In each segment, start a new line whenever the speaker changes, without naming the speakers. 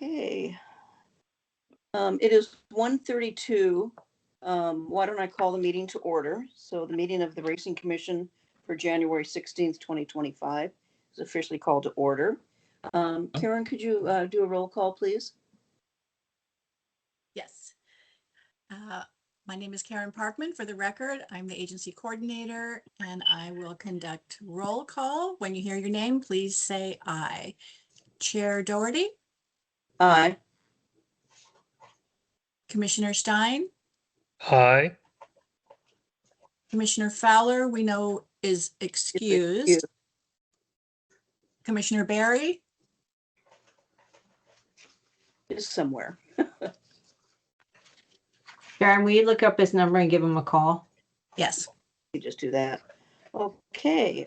Okay. It is 1:32. Why don't I call the meeting to order? So the meeting of the Racing Commission for January 16th, 2025 is officially called to order. Karen, could you do a roll call, please?
Yes. My name is Karen Parkman. For the record, I'm the agency coordinator, and I will conduct roll call. When you hear your name, please say aye. Chair Doherty,
Aye.
Commissioner Stein,
Aye.
Commissioner Fowler, we know is excused. Commissioner Barry,
Is somewhere.
Karen, will you look up his number and give him a call?
yes.
You just do that. Okay.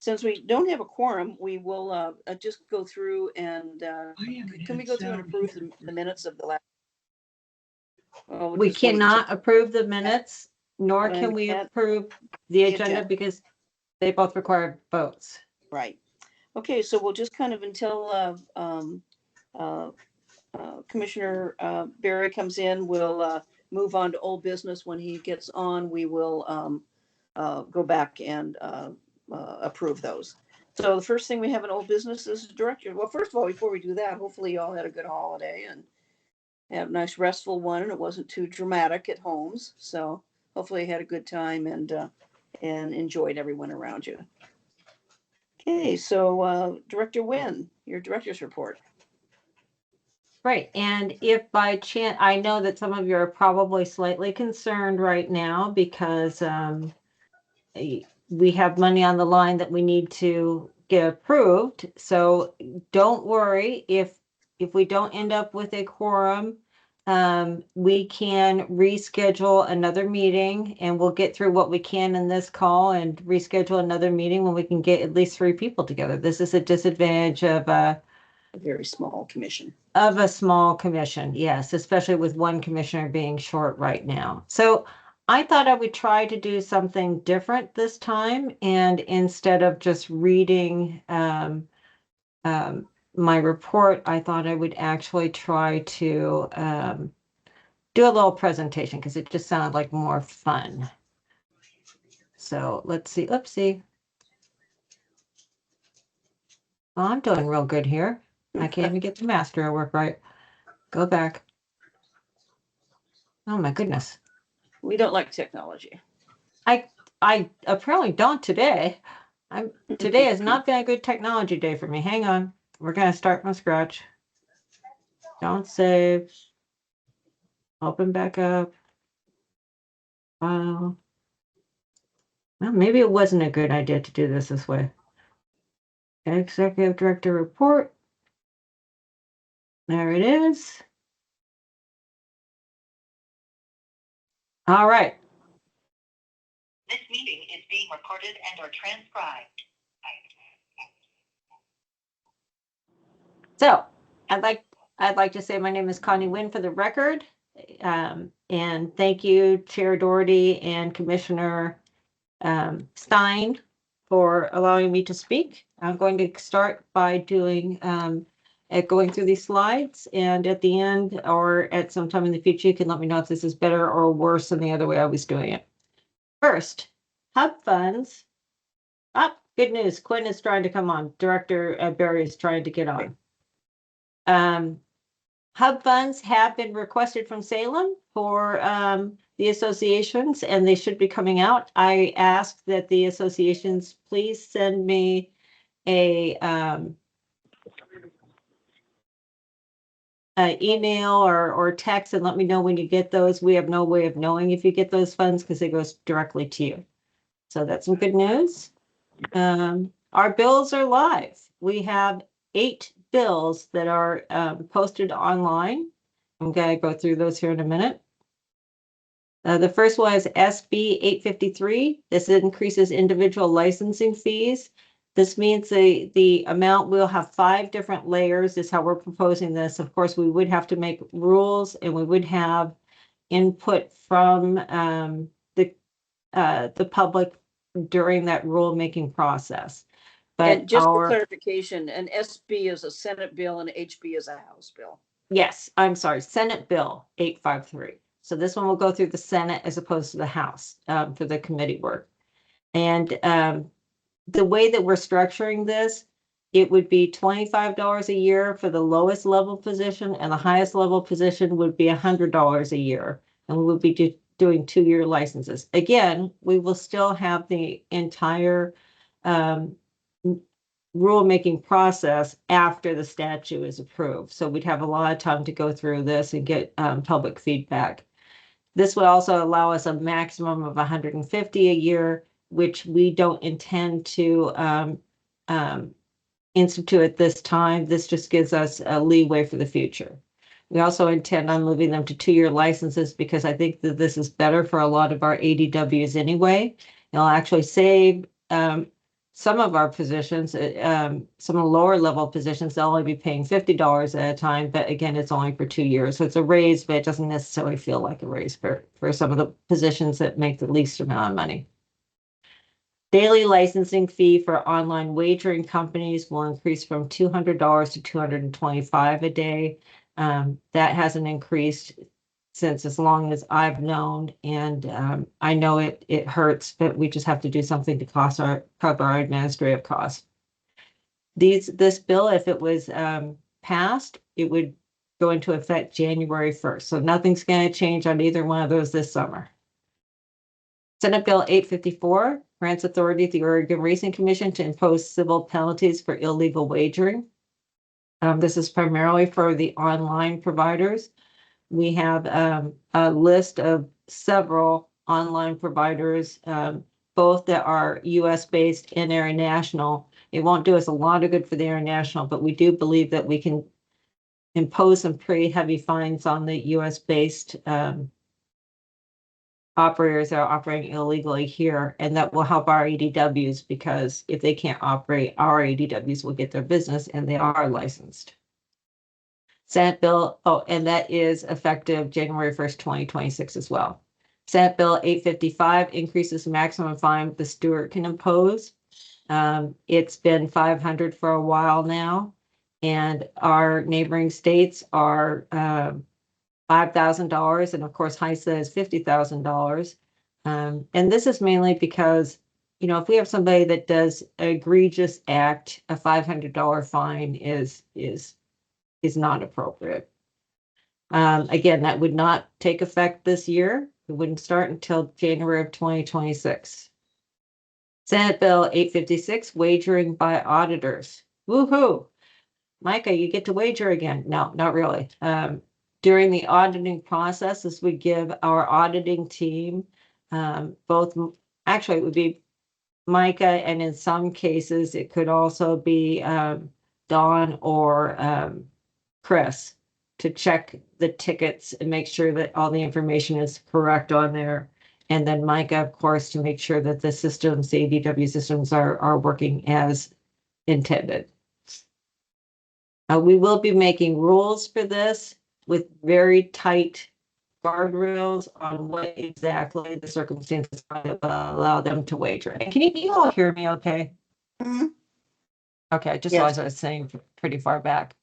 Since we don't have a quorum, we will just go through and can we go through and approve the minutes of the last? Oh,
We
just wait
cannot approve the minutes, nor
But
can
I'm
we
at
approve
the
the agenda
agenda.
because they both require votes.
Right. Okay, so we'll just kind of until Commissioner Barry comes in, we'll move on to old business. When he gets on, we will go back and approve those. So the first thing we have in old business is director. Well, first of all, before we do that, hopefully you all had a good holiday and had a nice restful one, and it wasn't too dramatic at homes. So hopefully you had a good time and enjoyed everyone around you. Okay, so Director Nguyen, your director's report.
Right, and if by chance, I know that some of you are probably slightly concerned right now because we have money on the line that we need to get approved. So don't worry if we don't end up with a quorum. We can reschedule another meeting and we'll get through what we can in this call and reschedule another meeting when we can get at least 3 people together. This is a disadvantage of
A very small commission.
a small commission, yes, especially with one commissioner being short right now. So I thought I would try to do something different this time, and instead of just reading my report, I thought I would actually try to do a little presentation because it just sounded like more fun. So let's see. Oopsie. Oh, I'm doing real good here. I can't even get the master to work right. Go back. Oh my goodness.
We don't like technology.
I apparently don't today. Today has not been a good technology day for me. Hang on. We're gonna start from scratch. Don't save. Open back up. Well, maybe it wasn't a good idea to do this way. Executive Director report. There it is. All right.
This meeting is being recorded and or transcribed.
So I'd like to say my name is Connie Nguyen for the record. And thank you, Chair Doherty and Commissioner Stein for allowing me to speak. I'm going to start by doing going through these slides, and at the end or at some time in the future, you can let me know if this is better or worse than the other way I was doing it. First, hub funds. Good news. Quinn is trying to come on. Director Barry is trying to get on. Hub funds have been requested from Salem for the associations, and they should be coming out. I asked that the associations please send me a email or text and let me know when you get those. We have no way of knowing if you get those funds because it goes directly to you. So that's some good news. Our bills are live. We have 8 bills that are posted online. I'm going to go through those here in a minute. The first one is SB 853. This increases individual licensing fees. This means the amount will have 5 different layers is how we're proposing this. Of course, we would have to make rules and we would have input from the public during that rulemaking process. But
And just for
our,
clarification, an SB is a Senate bill and HB is a House bill.
yes, I'm sorry, Senate Bill 853. So this one will go through the Senate as opposed to the House for the committee work. And the way that we're structuring this, it would be $25 a year for the lowest level position, and the highest level position would be $100 a year. And we would be doing 2-year licenses. Again, we will still have the entire rulemaking process after the statute is approved. So we'd have a lot of time to go through this and get public feedback. This would also allow us a maximum of 150 a year, which we don't intend to institute at this time. This just gives us a leeway for the future. We also intend on moving them to 2-year licenses because I think that this is better for a lot of our ADWs anyway. It'll actually save some of our positions, some of the lower level positions, they'll only be paying $50 at a time, but again, it's only for 2 years. So it's a raise, but it doesn't necessarily feel like a raise for some of the positions that make the least amount of money. Daily licensing fee for online wagering companies will increase from $200 to $225 a day. That hasn't increased since as long as I've known, and I know it hurts, but we just have to do something to cover our administrative costs. This bill, if it was passed, it would go into effect January 1st. So nothing's going to change on either one of those this summer. Senate Bill 854 grants authority to the Oregon Racing Commission to impose civil penalties for illegal wagering. This is primarily for the online providers. We have a list of several online providers, both that are US based and international. It won't do us a lot of good for the international, but we do believe that we can impose some pretty heavy fines on the US based operators that are operating illegally here, and that will help our ADWs because if they can't operate, our ADWs will get their business and they are licensed. Senate Bill, and that is effective January 1st, 2026 as well. Senate Bill 855 increases the maximum fine the steward can impose. It's been $500 for a while now, and our neighboring states are $5,000, and of course, HISA is $50,000. And this is mainly because, you know, if we have somebody that does an egregious act, a $500 fine is not appropriate. Again, that would not take effect this year. It wouldn't start until January of 2026. Senate Bill 856, wagering by auditors. Woohoo! Micah, you get to wager again. No, not really. During the auditing process, this would give our auditing team actually it would be Micah, and in some cases it could also be Dawn or Chris to check the tickets and make sure that all the information is correct on there. And then Micah, of course, to make sure that the systems, the ADW systems are working as intended. We will be making rules for this with very tight guardrails on what exactly the circumstances are that will allow them to wager. And can you all hear me okay?
Mhm.
Okay, just
Yes.
as I was saying pretty far back.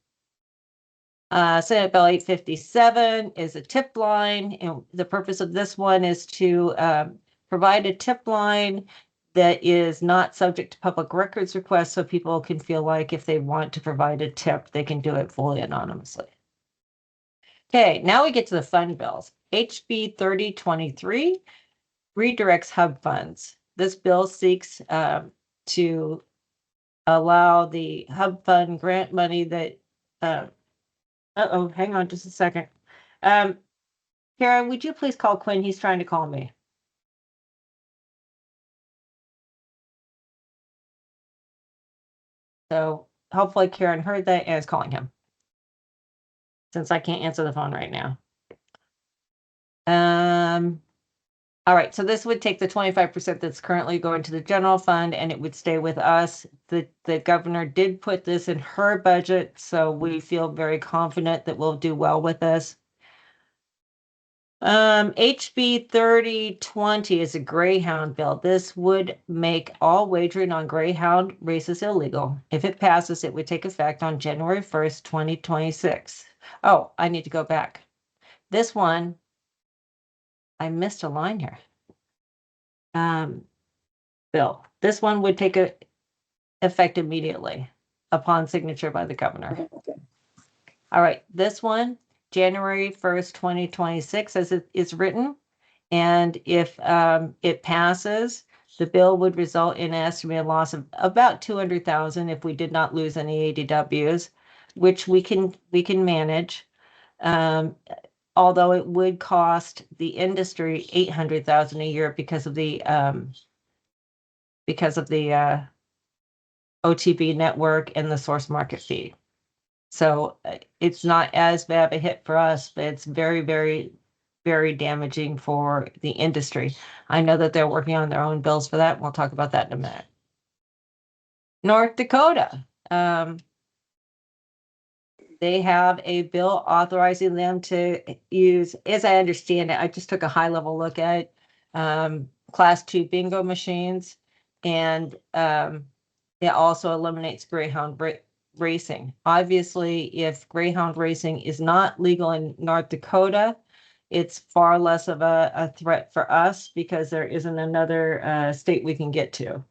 Senate Bill 857 is a tip line, and the purpose of this one is to provide a tip line that is not subject to public records requests, so people can feel like if they want to provide a tip, they can do it fully anonymously. Okay, now we get to the fund bills. HB 3023 redirects hub funds. This bill seeks to allow the hub fund grant money that hang on just a second. Karen, would you please call Quinn? He's trying to call me. So hopefully Karen heard that and is calling him, since I can't answer the phone right now. All right, so this would take the 25% that's currently going to the general fund and it would stay with us. The governor did put this in her budget, so we feel very confident that we'll do well with this. HB 3020 is a Greyhound bill. This would make all wagering on Greyhound races illegal. If it passes, it would take effect on January 1st, 2026. Oh, I need to go back. This one, I missed a line here. Bill, this one would take effect immediately upon signature by the governor.
Okay.
All right, this one, January 1st, 2026, as it is written. And if it passes, the bill would result in an estimated loss of about 200,000 if we did not lose any ADWs, which we can manage. Although it would cost the industry 800,000 a year because of the OTB network and the source market fee. So it's not as bad of a hit for us, but it's very, very, very damaging for the industry. I know that they're working on their own bills for that. And we'll talk about that in a minute. North Dakota. They have a bill authorizing them to use, as I understand it, I just took a high level look at Class 2 bingo machines. And it also eliminates Greyhound racing. Obviously, if Greyhound racing is not legal in North Dakota, it's far less of a threat for us because there isn't another state we can get to.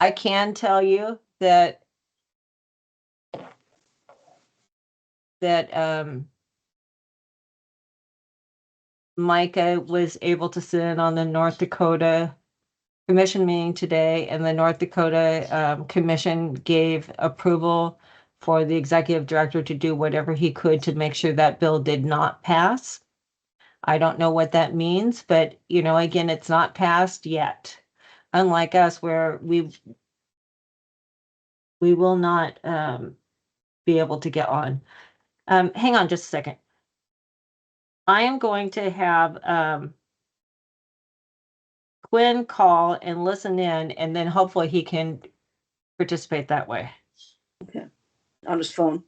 I can tell you that Micah was able to sit in on the North Dakota Commission meeting today, and the North Dakota Commission gave approval for the executive director to do whatever he could to make sure that bill did not pass. I don't know what that means, but again, it's not passed yet. Unlike us, where we will not be able to get on. Hang on just a second. I am going to have Quinn call and listen in, and then hopefully he can participate that way.
Okay. On his phone.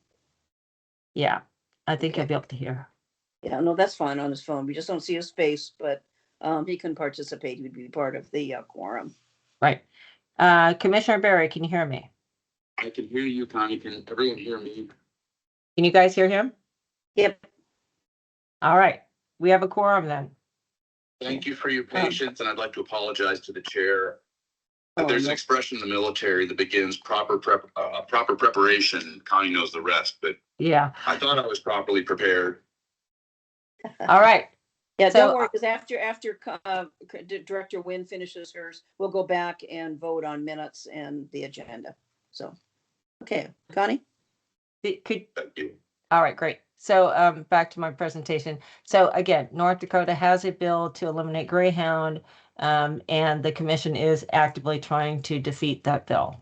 Yeah, I think
Okay.
he'll be able to hear.
Yeah, no, that's fine on his phone. We just don't see his face, but he can participate. He would be part of the quorum.
Right. Commissioner Barry, can you hear me?
I can hear you, Connie. Can everyone hear me?
Can you guys hear him?
Yep.
All right. We have a quorum then.
Thank you for your patience, and I'd like to apologize to the chair.
Oh,
There's an
no.
expression in the military that begins proper preparation. Connie knows the rest, but
Yeah.
I thought I was properly prepared.
All right.
Yeah,
So,
don't worry, because after Director Wynn finishes hers, we'll go back and vote on minutes and the agenda. So, okay, Connie?
Could
Thank you.
All right, great. So back to my presentation. So again, North Dakota has a bill to eliminate Greyhound, and the commission is actively trying to defeat that bill.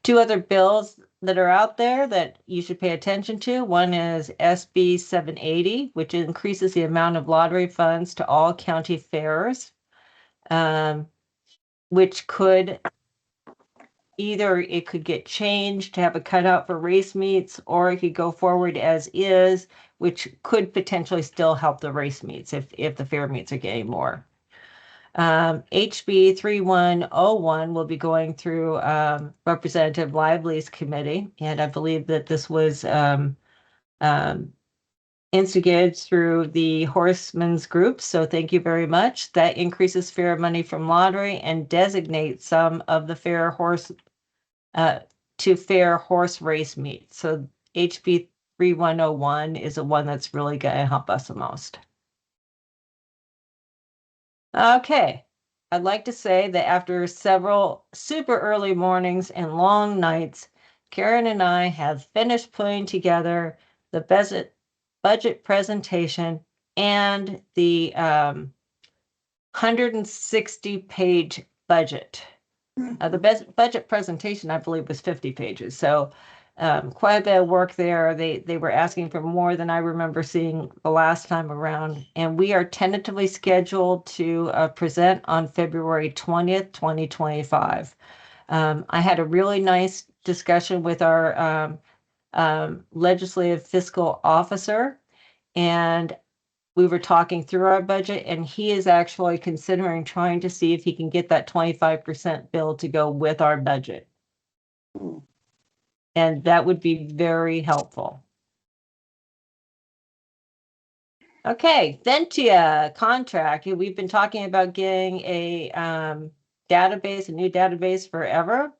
Two other bills that are out there that you should pay attention to. One is SB 780, which increases the amount of lottery funds to all county fairs, which could either it could get changed to have a cutout for race meets, or it could go forward as is, which could potentially still help the race meets if the fair meets are getting more. HB 3101 will be going through Representative Lively's committee, and I believe that this was instigated through the Horsemen's Group. So thank you very much. That increases fair money from lottery and designates some of the fair horse to fair horse race meet. So HB 3101 is the one that's really going to help us the most. Okay, I'd like to say that after several super early mornings and long nights, Karen and I have finished putting together the budget presentation and the 160-page budget. The budget presentation, I believe, was 50 pages. So quite a bit of work there. They were asking for more than I remember seeing the last time around. And we are tentatively scheduled to present on February 20th, 2025. I had a really nice discussion with our legislative fiscal officer, and we were talking through our budget, and he is actually considering trying to see if he can get that 25% bill to go with our budget.
Hmm.
And that would be very helpful. Okay, Ventia contract. We've been talking about getting a database, a new database forever.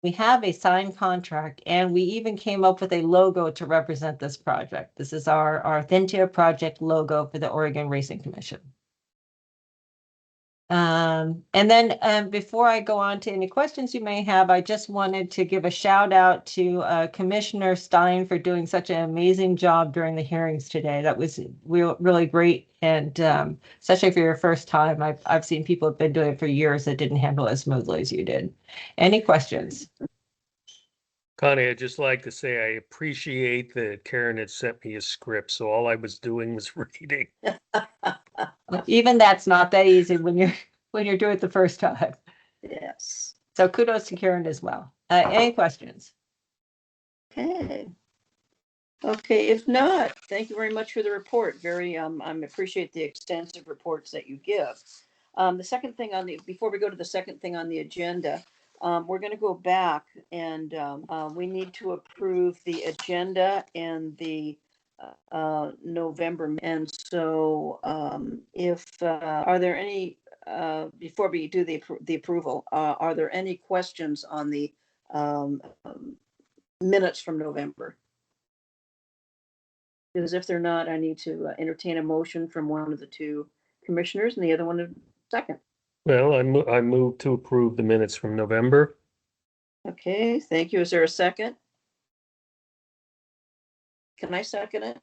We have a signed contract, and we even came up with a logo to represent this project. This is our Ventia project logo for the Oregon Racing Commission. And then before I go on to any questions you may have, I just wanted to give a shout out to Commissioner Stein for doing such an amazing job during the hearings today. That was really great. And especially for your first time, I've seen people have been doing it for years that didn't handle it as smoothly as you did. Any questions?
Connie, I'd just like to say I appreciate that Karen had sent me a script, so all I was doing was reading.
Even that's not that easy when you're doing it the first time.
Yes.
So kudos to Karen as well. Any questions?
Okay. Okay, if not, thank you very much for the report. Very, I appreciate the extensive reports that you give. The second thing before we go to the second thing on the agenda, we're going to go back and we need to approve the agenda and the November. And so are there any, before we do the approval, are there any questions on the minutes from November? Because if they're not, I need to entertain a motion from one of the two commissioners and the other one a second.
Well, I move to approve the minutes from November.
Okay, thank you. Is there a second? Can I second it?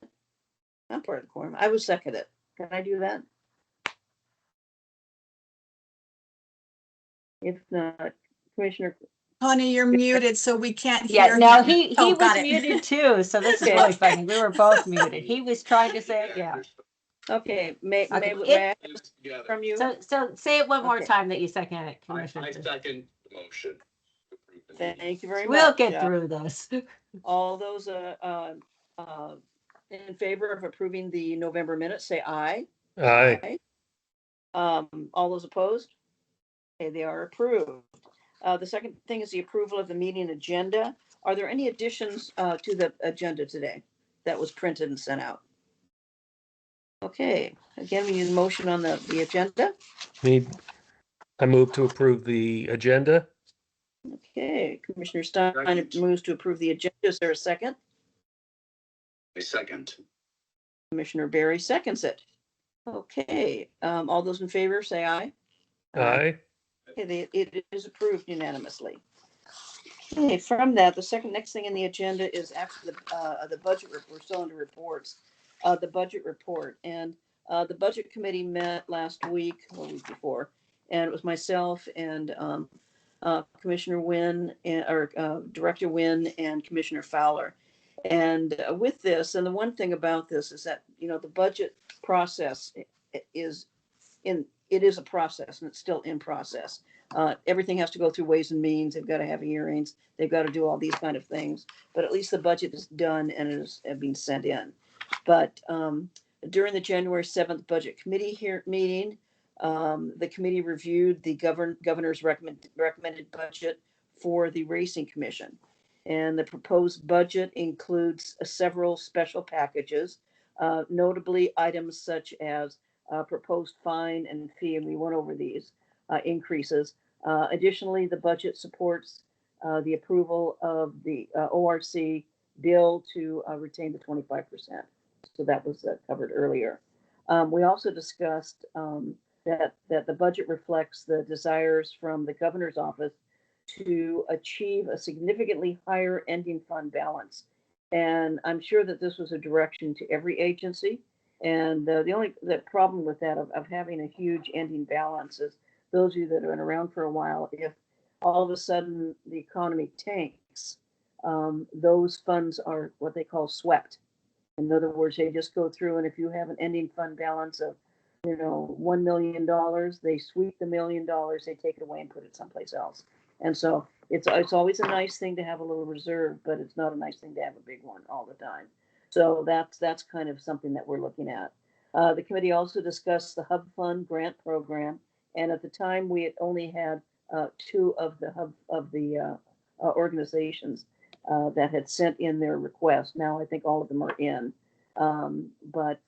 I'm part of the quorum. I would second it. Can I do that? If not, Commissioner,
Connie, you're muted, so we can't
Yeah,
hear
no,
him.
he
Oh,
was
got it.
muted too, so this is
Okay.
really funny. We were both muted. He was trying to say, yeah.
okay, may
Okay,
may I ask from you?
So say it one more
Okay.
time that you second it,
I
Commissioner.
second the motion. to approve the meeting.
Thank you very much.
We'll get through this.
All those in favor of approving the November minutes, say aye.
Aye.
All those opposed? Okay, they are approved. The second thing is the approval of the meeting agenda. Are there any additions to the agenda today that was printed and sent out? Okay, again, we need a motion on the agenda.
I move to approve the agenda.
Okay, Commissioner Stein moves to approve the agenda. Is there a second?
A second.
Commissioner Barry seconds it. Okay, all those in favor, say aye.
Aye.
Okay, it is approved unanimously. Okay, from that, the next thing in the agenda is after the budget report. We're still under reports. The budget report, and the budget committee met last week or week before, and it was myself and Commissioner Wynn or Director Wynn and Commissioner Fowler. And with this, and the one thing about this is that the budget process is a process, and it's still in process. Everything has to go through Ways and Means. They've got to have hearings. They've got to do all these kind of things. But at least the budget is done and is being sent in. But during the January 7th budget committee meeting, the committee reviewed the governor's recommended budget for the Racing Commission. And the proposed budget includes several special packages, notably items such as proposed fine and fee, and we went over these increases. Additionally, the budget supports the approval of the ORC bill to retain the 25%. So that was covered earlier. We also discussed that the budget reflects the desires from the governor's office to achieve a significantly higher ending fund balance. And I'm sure that this was a direction to every agency. And the problem with that of having a huge ending balance is those of you that have been around for a while, if all of a sudden the economy tanks, those funds are what they call swept. In other words, they just go through, and if you have an ending fund balance of, $1 million, they sweep the $1 million, they take it away and put it someplace else. And so it's always a nice thing to have a little reserve, but it's not a nice thing to have a big one all the time. So that's kind of something that we're looking at. The committee also discussed the Hub Fund grant program, and at the time we had only had two of the organizations that had sent in their request. Now I think all of them are in, but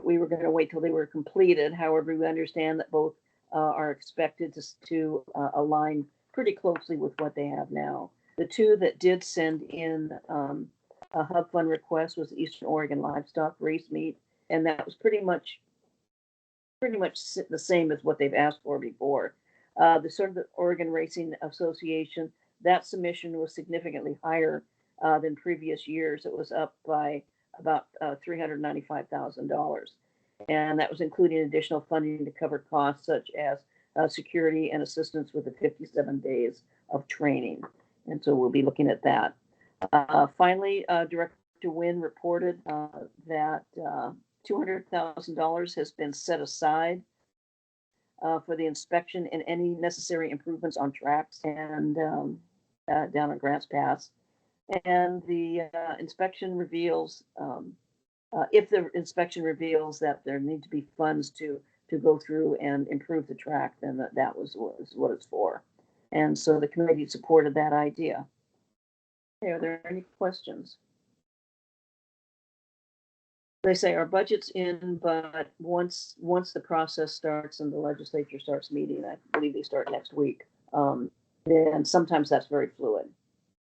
we were gonna wait till they were completed. However, we understand that both are expected to align pretty closely with what they have now. The two that did send in a Hub Fund request was the Eastern Oregon Livestock Race Meet, and that was pretty much the same as what they've asked for before. The sort of the Oregon Racing Association, that submission was significantly higher than previous years. It was up by about $395,000. And that was including additional funding to cover costs such as security and assistance with the 57 days of training. And so we'll be looking at that. Finally, Director Wynn reported that $200,000 has been set aside for the inspection and any necessary improvements on tracks and down at Grants Pass. And the inspection reveals, if the inspection reveals that there need to be funds to go through and improve the track, then that was what it's for. And so the committee supported that idea. Okay, are there any questions? They say our budget's in, but once the process starts and the legislature starts meeting, I believe they start next week, then sometimes that's very fluid.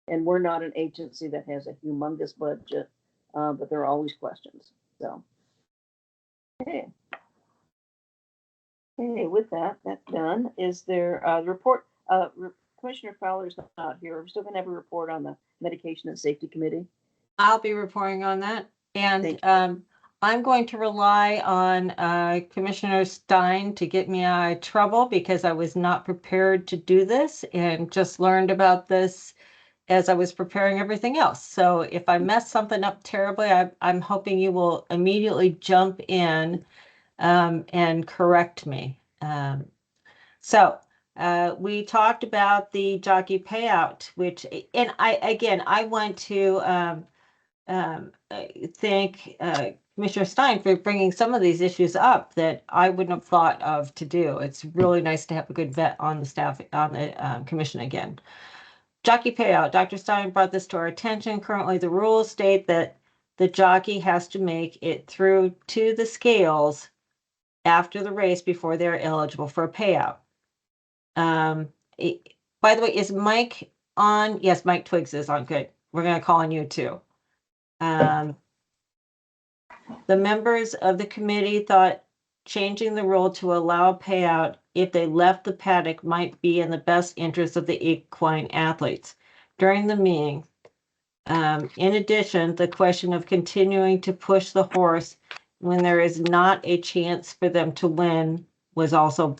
And we're not an agency that has a humongous budget, but there are always questions. So, okay. Okay, with that, that's done. Is there a report? Commissioner Fowler's not here. We're still gonna have a report on the Medication and Safety Committee.
I'll be reporting on that. And
Thank
I'm going to rely on Commissioner Stein to get me out of trouble because I was not prepared to do this and just learned about this as I was preparing everything else. So if I mess something up terribly, I'm hoping you will immediately jump in and correct me. So we talked about the jockey payout, which, and I want to thank Commissioner Stein for bringing some of these issues up that I wouldn't have thought of to do. It's really nice to have a good vet on the staff, on the commission again. Jockey payout. Dr. Stein brought this to our attention. Currently, the rules state that the jockey has to make it through to the scales after the race before they're eligible for a payout. By the way, is Mike on? Yes, Mike Twiggs is on. Good. We're going to call on you too. The members of the committee thought changing the rule to allow a payout if they left the paddock might be in the best interest of the equine athletes. During the meeting, in addition, the question of continuing to push the horse when there is not a chance for them to win was also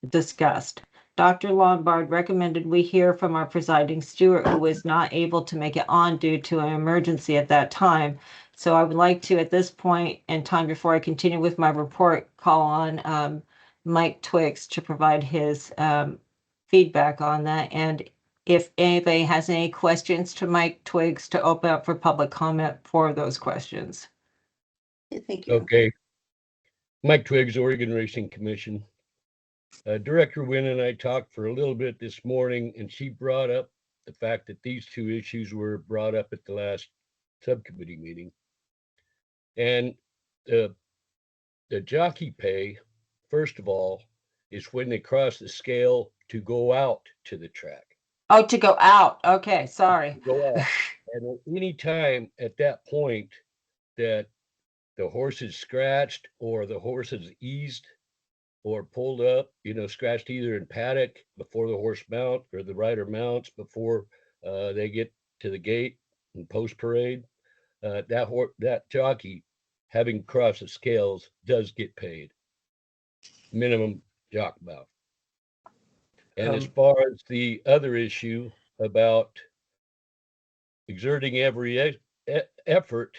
discussed. Dr. Lombard recommended we hear from our presiding steward, who was not able to make it on due to an emergency at that time. So I would like to, at this point in time, before I continue with my report, call on Mike Twiggs to provide his feedback on that. And if anybody has any questions to Mike Twiggs, to open up for public comment for those questions.
you. Thank you.
Okay. Mike Twiggs, Oregon Racing Commission. Director Wynn and I talked for a little bit this morning, and she brought up the fact that these two issues were brought up at the last subcommittee meeting. And the jockey pay, first of all, is when they cross the scale to go out to the track.
Oh, to go out. Okay, sorry.
Go out. And at any time at that point that the horse is scratched or the horse is eased or pulled up, scratched either in paddock before the horse mount or the rider mounts before they get to the gate and post parade, that jockey, having crossed the scales, does get paid minimum jock amount. And as far as the other issue about exerting every effort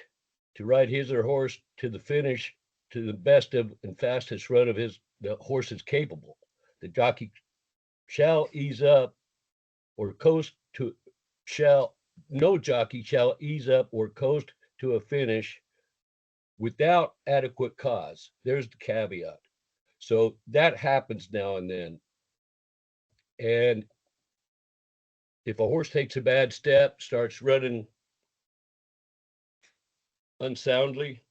to ride his or horse to the finish to the best of and fastest run of the horse is capable. The jockey shall ease up or coast to no jockey shall ease up or coast to a finish without adequate cause. There's the caveat. So that happens now and then. And if a horse takes a bad step, starts running unsoundly,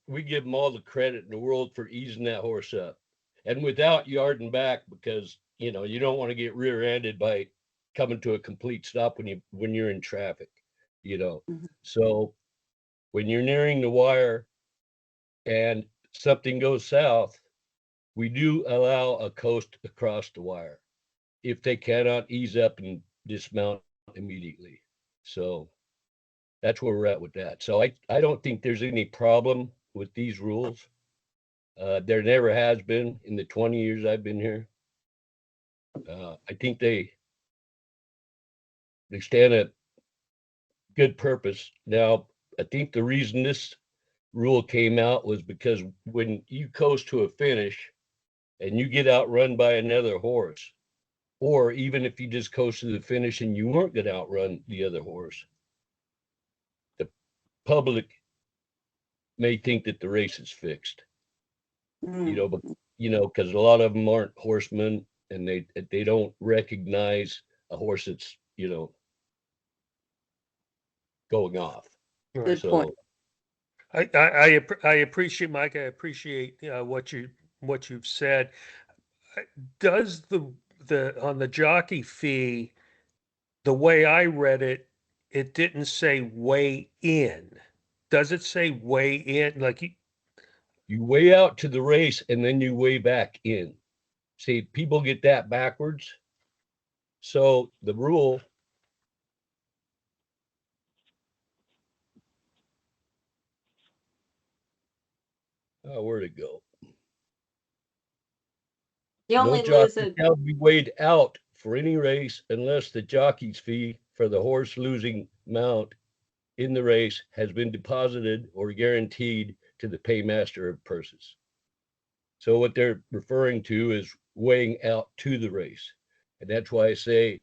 we give them all the credit in the world for easing that horse up and without yarding back, because you don't want to get rear-ended by coming to a complete stop when you're in traffic,
Mhm.
So when you're nearing the wire and something goes south, we do allow a coast across the wire if they cannot ease up and dismount immediately. So that's where we're at with that. So I don't think there's any problem with these rules. There never has been in the 20 years I've been here. I think they stand a good purpose. Now, I think the reason this rule came out was because when you coast to a finish and you get outrun by another horse, or even if you just coast to the finish and you weren't going to outrun the other horse, the public may think that the race is fixed.
Mm.
Because a lot of them aren't horsemen and they don't recognize a horse that's going off.
Good
So
point.
I appreciate, Mike. I appreciate what you've said. Does the on the jockey fee, the way I read it, it didn't say weigh in. Does it say weigh in? Like
you weigh out to the race and then you weigh back in. See, people get that backwards. So the rule, where'd it go?
You
No
only lose
jockey
it.
shall be weighed out for any race unless the jockey's fee for the horse losing mount in the race has been deposited or guaranteed to the paymaster of purses. So what they're referring to is weighing out to the race. And that's why I say,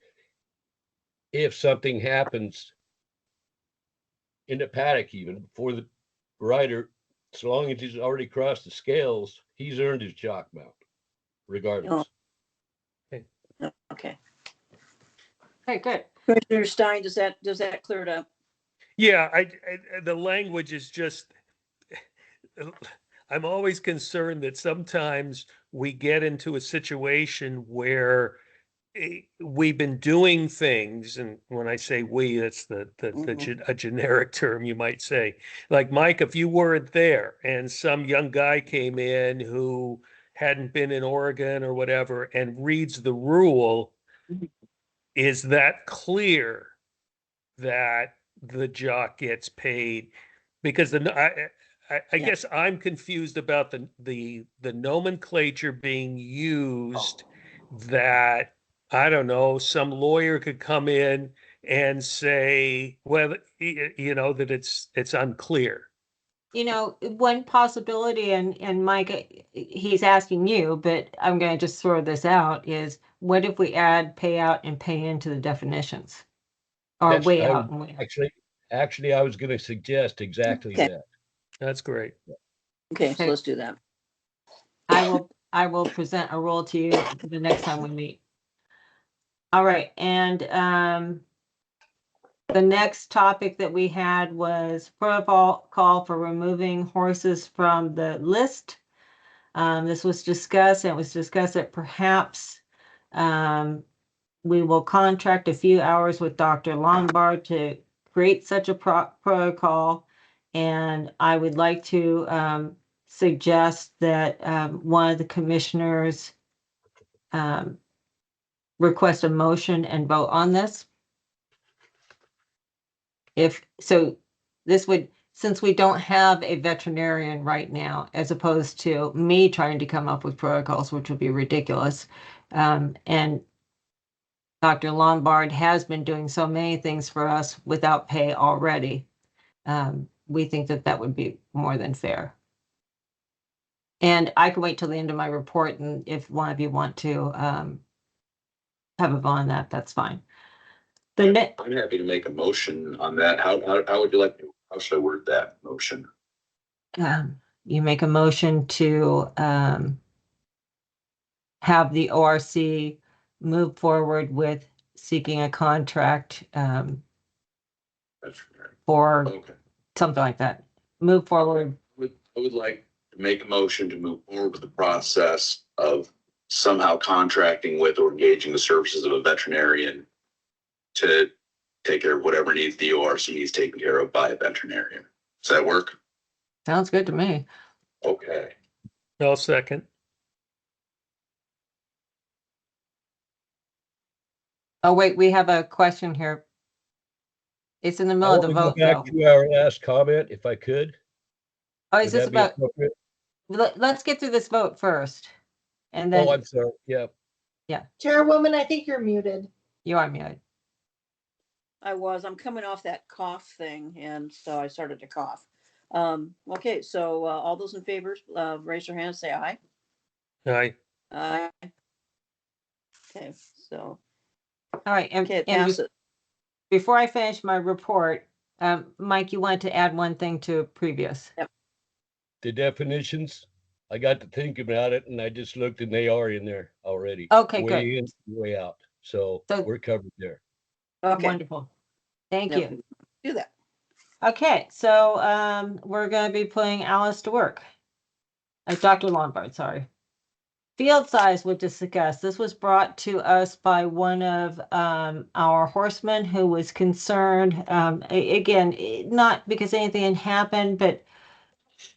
if something happens in the paddock, even before the rider, so long as he's already crossed the scales, he's earned his jock mount, regardless.
Okay.
Okay, good.
Commissioner Stein, does that clear it up?
yeah, the language is just. I'm always concerned that sometimes we get into a situation where we've been doing things, and when I say we, that's a generic term, you might say. Like, Mike, if you weren't there and some young guy came in who hadn't been in Oregon or whatever and reads the rule, is that clear that the jock gets paid? Because I
Yeah.
guess I'm confused about the nomenclature being used, that I don't know, some lawyer could come in and say, well, that it's unclear.
One possibility, and Mike, he's asking you, but I'm going to just throw this out, is what if we add payout and pay into the definitions? Or
That's-
way
I
out
would-
and way out.
Actually, I was going to suggest exactly
Okay.
that.
That's great.
Okay, so
Okay.
let's do that.
I will present a rule to you the next time we meet. All right, and the next topic that we had was protocol for removing horses from the list. This was discussed, and it was discussed that perhaps we will contract a few hours with Dr. Lombard to create such a protocol. And I would like to suggest that one of the commissioners request a motion and vote on this. This would, since we don't have a veterinarian right now, as opposed to me trying to come up with protocols, which would be ridiculous. And Dr. Lombard has been doing so many things for us without pay already. We think that that would be more than fair. And I can wait till the end of my report, and if one of you want to have a vote on that, that's fine. The next,
I'm happy to make a motion on that. How would you like, how should I word that motion?
you make a motion to have the ORC move forward with seeking a contract
That's
for
okay.
something like that. Move forward.
I would like to make a motion to move forward with the process of somehow contracting with or engaging the services of a veterinarian to take care of whatever needs the ORC needs taken care of by a veterinarian. Does that work?
Sounds good to me.
Okay.
I'll second.
Oh, wait, we have a question here. It's in the
I
middle of
want
the
to go
vote,
back
though.
to our last comment, if I could.
Oh,
Would
is this
that be
about,
appropriate?
let's get through this vote first. And
Oh,
then
I'm sorry. Yeah.
Chairwoman, I think you're muted.
you are muted.
I'm coming off that cough thing, and so I started to cough. Okay, so all those in favor, raise your hand, say aye.
Aye.
Aye. Okay, so,
All right,
okay, it
and
passes.
before I finish my report, Mike, you wanted to add one thing to previous.
The definitions, I got to think about it and I just looked and they are in there already.
Okay, good.
Way in, way out. So
So-
we're covered there.
Okay.
Wonderful. Thank
Yep,
you.
do that.
Okay, so we're going to be putting Alice to work. Dr. Lombard, sorry. Field size was discussed. This was brought to us by one of our horsemen who was concerned. Again, not because anything had happened, but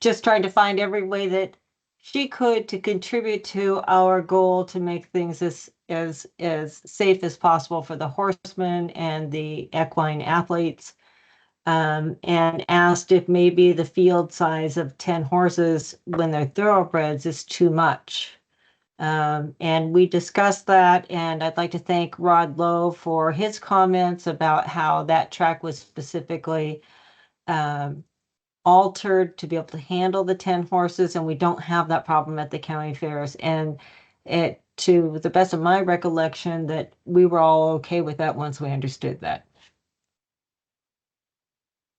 just trying to find every way that she could to contribute to our goal to make things as safe as possible for the horsemen and the equine athletes. And asked if maybe the field size of 10 horses when they're thoroughbreds is too much. And we discussed that, and I'd like to thank Rod Lowe for his comments about how that track was specifically altered to be able to handle the 10 horses, and we don't have that problem at the county fairs. And it, to the best of my recollection, that we were all okay with that once we understood that.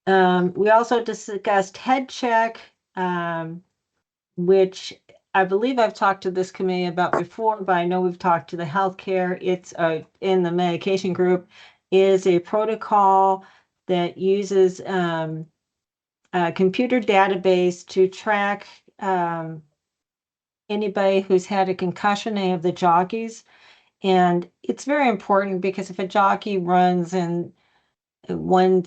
We also discussed head check, which I believe I've talked to this committee about before, but I know we've talked to the healthcare. It's in the medication group is a protocol that uses a computer database to track anybody who's had a concussion, any of the jockeys. And it's very important because if a jockey runs in one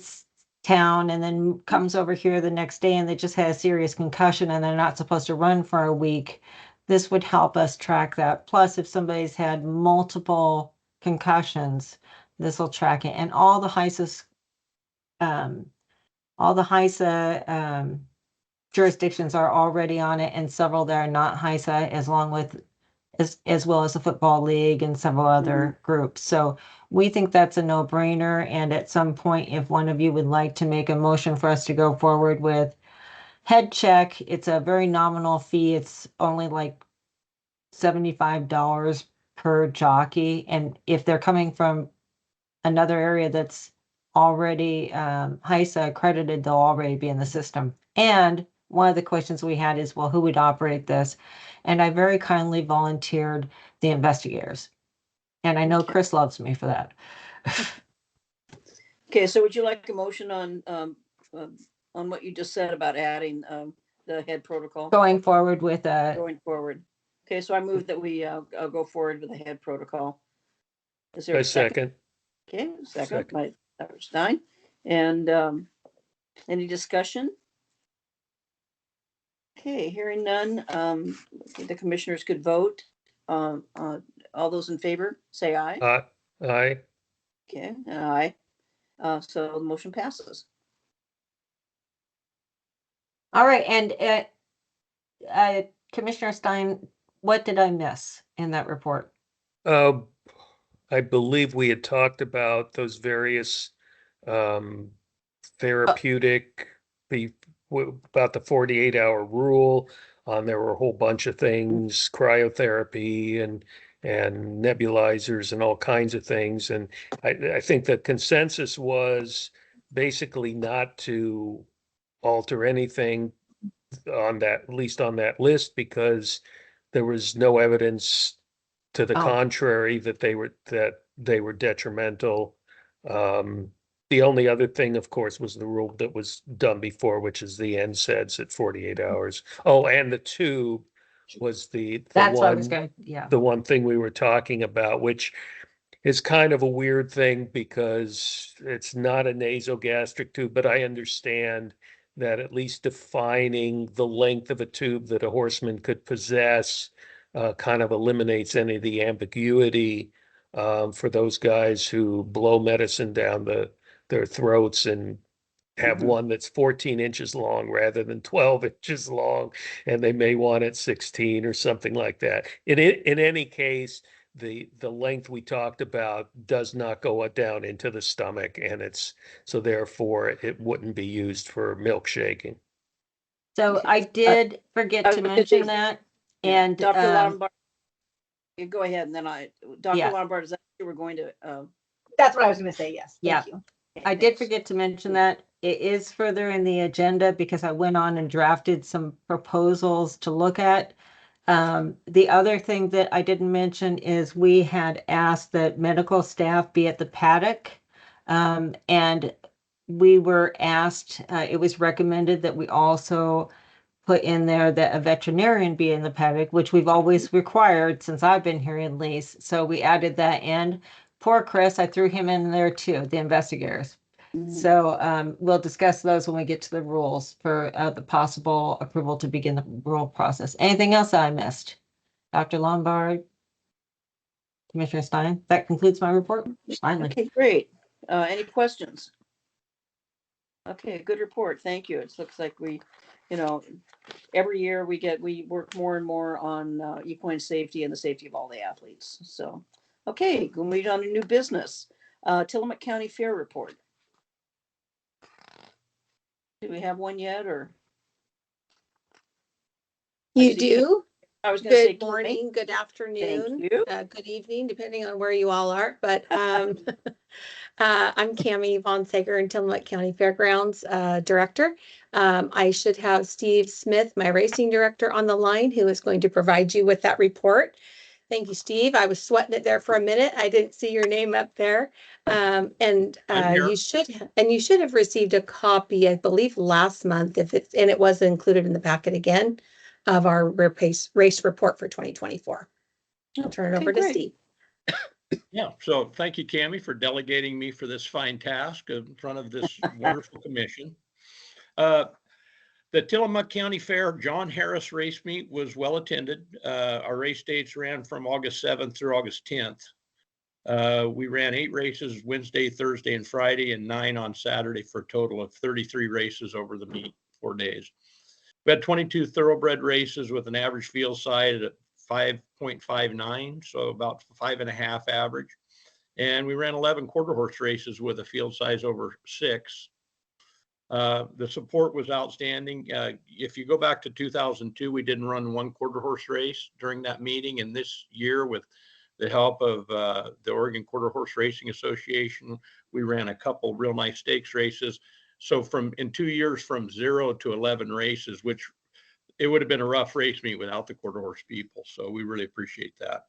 town and then comes over here the next day and they just had a serious concussion and they're not supposed to run for a week, this would help us track that. Plus, if somebody's had multiple concussions, this will track it. And all the HISA jurisdictions are already on it, and several that are not HISA, as well as the Football League and several other groups. So we think that's a no-brainer. And at some point, if one of you would like to make a motion for us to go forward with head check, it's a very nominal fee. It's only like $75 per jockey. And if they're coming from another area that's already HISA accredited, they'll already be in the system. And one of the questions we had is, well, who would operate this? And I very kindly volunteered the investigators. And I know Chris loves me for that.
Okay, so would you like a motion on what you just said about adding the head protocol
Going forward with
going forward? Okay, so I move that we go forward with the head protocol. Is there
I
a second?
second.
Okay, second
Second.
by Dr. Stein. And any discussion? Okay, hearing none, the commissioners could vote. All those in favor, say aye.
Aye.
Okay, and aye. So the motion passes.
all right. And Commissioner Stein, what did I miss in that report?
I believe we had talked about those various therapeutic, about the 48-hour rule. There were a whole bunch of things, cryotherapy and nebulizers and all kinds of things. And I think the consensus was basically not to alter anything on that, at least on that list, because there was no evidence to the
Oh.
contrary that they were detrimental. The only other thing, of course, was the rule that was done before, which is the NSAIDs at 48 hours. Oh, and the tube was the
That's what I was
one,
going, yeah.
the one thing we were talking about, which is kind of a weird thing because it's not a nasogastric tube, but I understand that at least defining the length of a tube that a horseman could possess kind of eliminates any of the ambiguity for those guys who blow medicine down their throats and have
Mhm.
one that's 14 inches long rather than 12 inches long, and they may want it 16 or something like that. In any case, the length we talked about does not go down into the stomach, and so therefore it wouldn't be used for milkshaking.
So I did forget
I
to
was gonna
mention
say-
that,
Yeah,
and
Dr. Lombard, you go ahead, and then Dr.
Yeah.
Lombard, is that you were going to,
That's what I was gonna say, yes.
Yeah.
Thank you.
I did forget to mention that it is further in the agenda because I went on and drafted some proposals to look at. The other thing that I didn't mention is we had asked that medical staff be at the paddock. And we were asked, it was recommended that we also put in there that a veterinarian be in the paddock, which we've always required since I've been here at least. So we added that in. Poor Chris, I threw him in there too, the investigators. So we'll discuss those when we get to the rules for the possible approval to begin the rule process. Anything else I missed? Dr. Lombard? Commissioner Stein? That concludes my report. Finally.
okay, great. Any questions? Okay, good report. Thank you. It looks like every year we work more and more on equine safety and the safety of all the athletes. So, okay, we'll move on to new business. Tillamook County Fair report. Do we have one yet, or? I
You
see-
do.
I was gonna say.
Good morning, good afternoon,
you.
good evening, depending on where you all are. But I'm Cammie Von Sager, Tillamook County Fairgrounds Director. I should have Steve Smith, my racing director, on the line, who is going to provide you with that report. Thank you, Steve. I was sweating it there for a minute. I didn't see your name up there. You should have received a copy, I believe, last month, and it was included in the packet again, of our race report for 2024. I'll turn it
Okay,
over to
great.
Steve.
Yeah, so thank you, Cammie, for delegating me for this fine task in front of this wonderful commission. The Tillamook County Fair John Harris race meet was well attended. Our race dates ran from August 7th through August 10th. We ran 8 races Wednesday, Thursday, and Friday, and 9 on Saturday, for a total of 33 races over the meet, 4 days. We had 22 thoroughbred races with an average field size at 5.59, so about 5.5 average. And we ran 11 quarter horse races with a field size over 6. The support was outstanding. If you go back to 2002, we didn't run 1 quarter horse race during that meeting. And this year, with the help of the Oregon Quarter Horse Racing Association, we ran a couple real nice stakes races. So in 2 years, from 0 to 11 races, which it would have been a rough race meet without the quarter horse people. So we really appreciate that.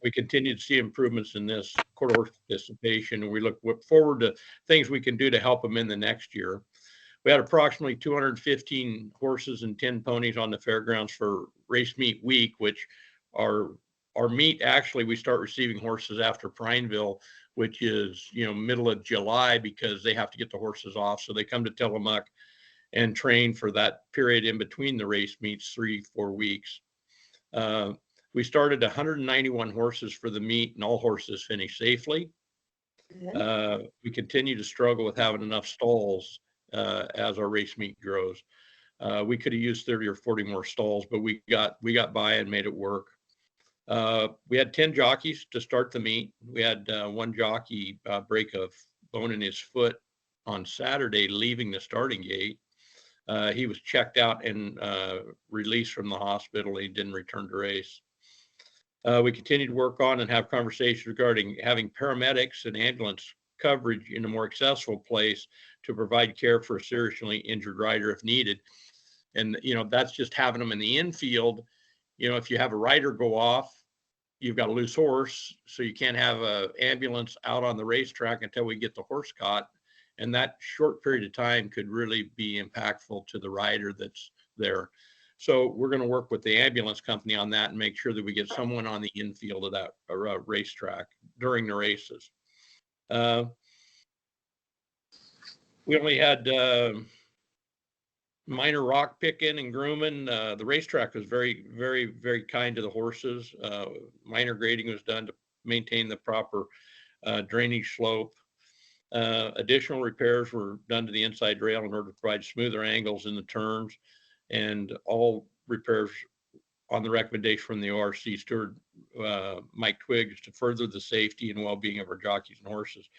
We continue to see improvements in this quarter horse participation, and we look forward to things we can do to help them in the next year. We had approximately 215 horses and 10 ponies on the fairgrounds for race meet week, which our meet, actually, we start receiving horses after Prineville, which is, middle of July, because they have to get the horses off. So they come to Tillamook and train for that period in between the race meets, 3-4 weeks. We started 191 horses for the meet, and all horses finished safely. We continue to struggle with having enough stalls as our race meet grows. We could have used 30 or 40 more stalls, but we got by and made it work. We had 10 jockeys to start the meet. We had one jockey break a bone in his foot on Saturday, leaving the starting gate. He was checked out and released from the hospital. He didn't return to race. We continue to work on and have conversations regarding having paramedics and ambulance coverage in a more accessible place to provide care for a seriously injured rider if needed. And, you know, that's just having them in the infield. You know, if you have a rider go off, you've got a loose horse, so you can't have an ambulance out on the racetrack until we get the horse caught. And that short period of time could really be impactful to the rider that's there. So we're going to work with the ambulance company on that and make sure that we get someone on the infield of that racetrack during the races. We only had minor rock picking and grooming. The racetrack was very, very, very kind to the horses. Minor grading was done to maintain the proper drainage slope. Additional repairs were done to the inside rail in order to provide smoother angles in the turns, and all repairs on the recommendation from the ORC steward, Mike Twiggs, to further the safety and well-being of our jockeys and horses.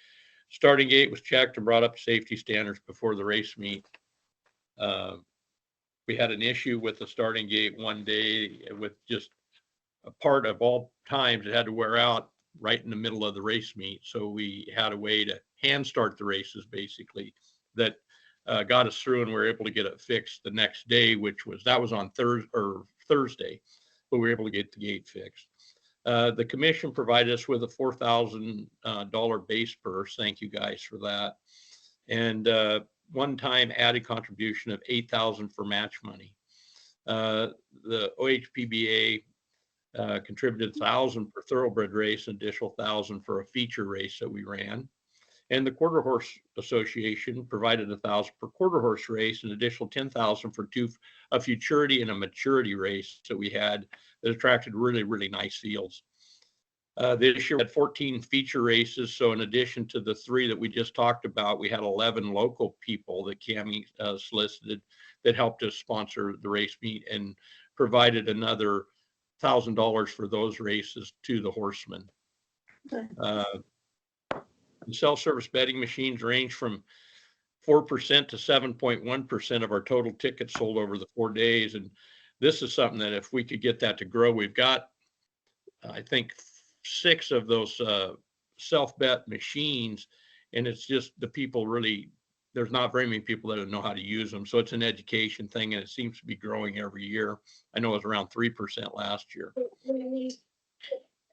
Starting gate was checked and brought up to safety standards before the race meet. We had an issue with the starting gate one day with just a part of all times it had to wear out right in the middle of the race meet. So we had a way to hand start the races basically that got us through, and we were able to get it fixed the next day, that was on Thursday, but we were able to get the gate fixed. The commission provided us with a $4,000 base purse. Thank you guys for that. And one-time added contribution of $8,000 for match money. The OHPBA contributed $1,000 per thoroughbred race, an additional $1,000 for a feature race that we ran. And the Quarter Horse Association provided $1,000 per quarter horse race, an additional $10,000 for a futurity and a maturity race that we had that attracted really, really nice fields. This year we had 14 feature races. So in addition to the 3 that we just talked about, we had 11 local people that Cami solicited that helped us sponsor the race meet and provided another $1,000 for those races to the horsemen. The self-service betting machines range from 4% to 7.1% of our total tickets sold over the 4 days. And this is something that if we could get that to grow, we've got, I think, 6 of those self-bet machines, and it's just the people really, there's not very many people that know how to use them. So it's an education thing, and it seems to be growing every year. I know it was around 3% last year.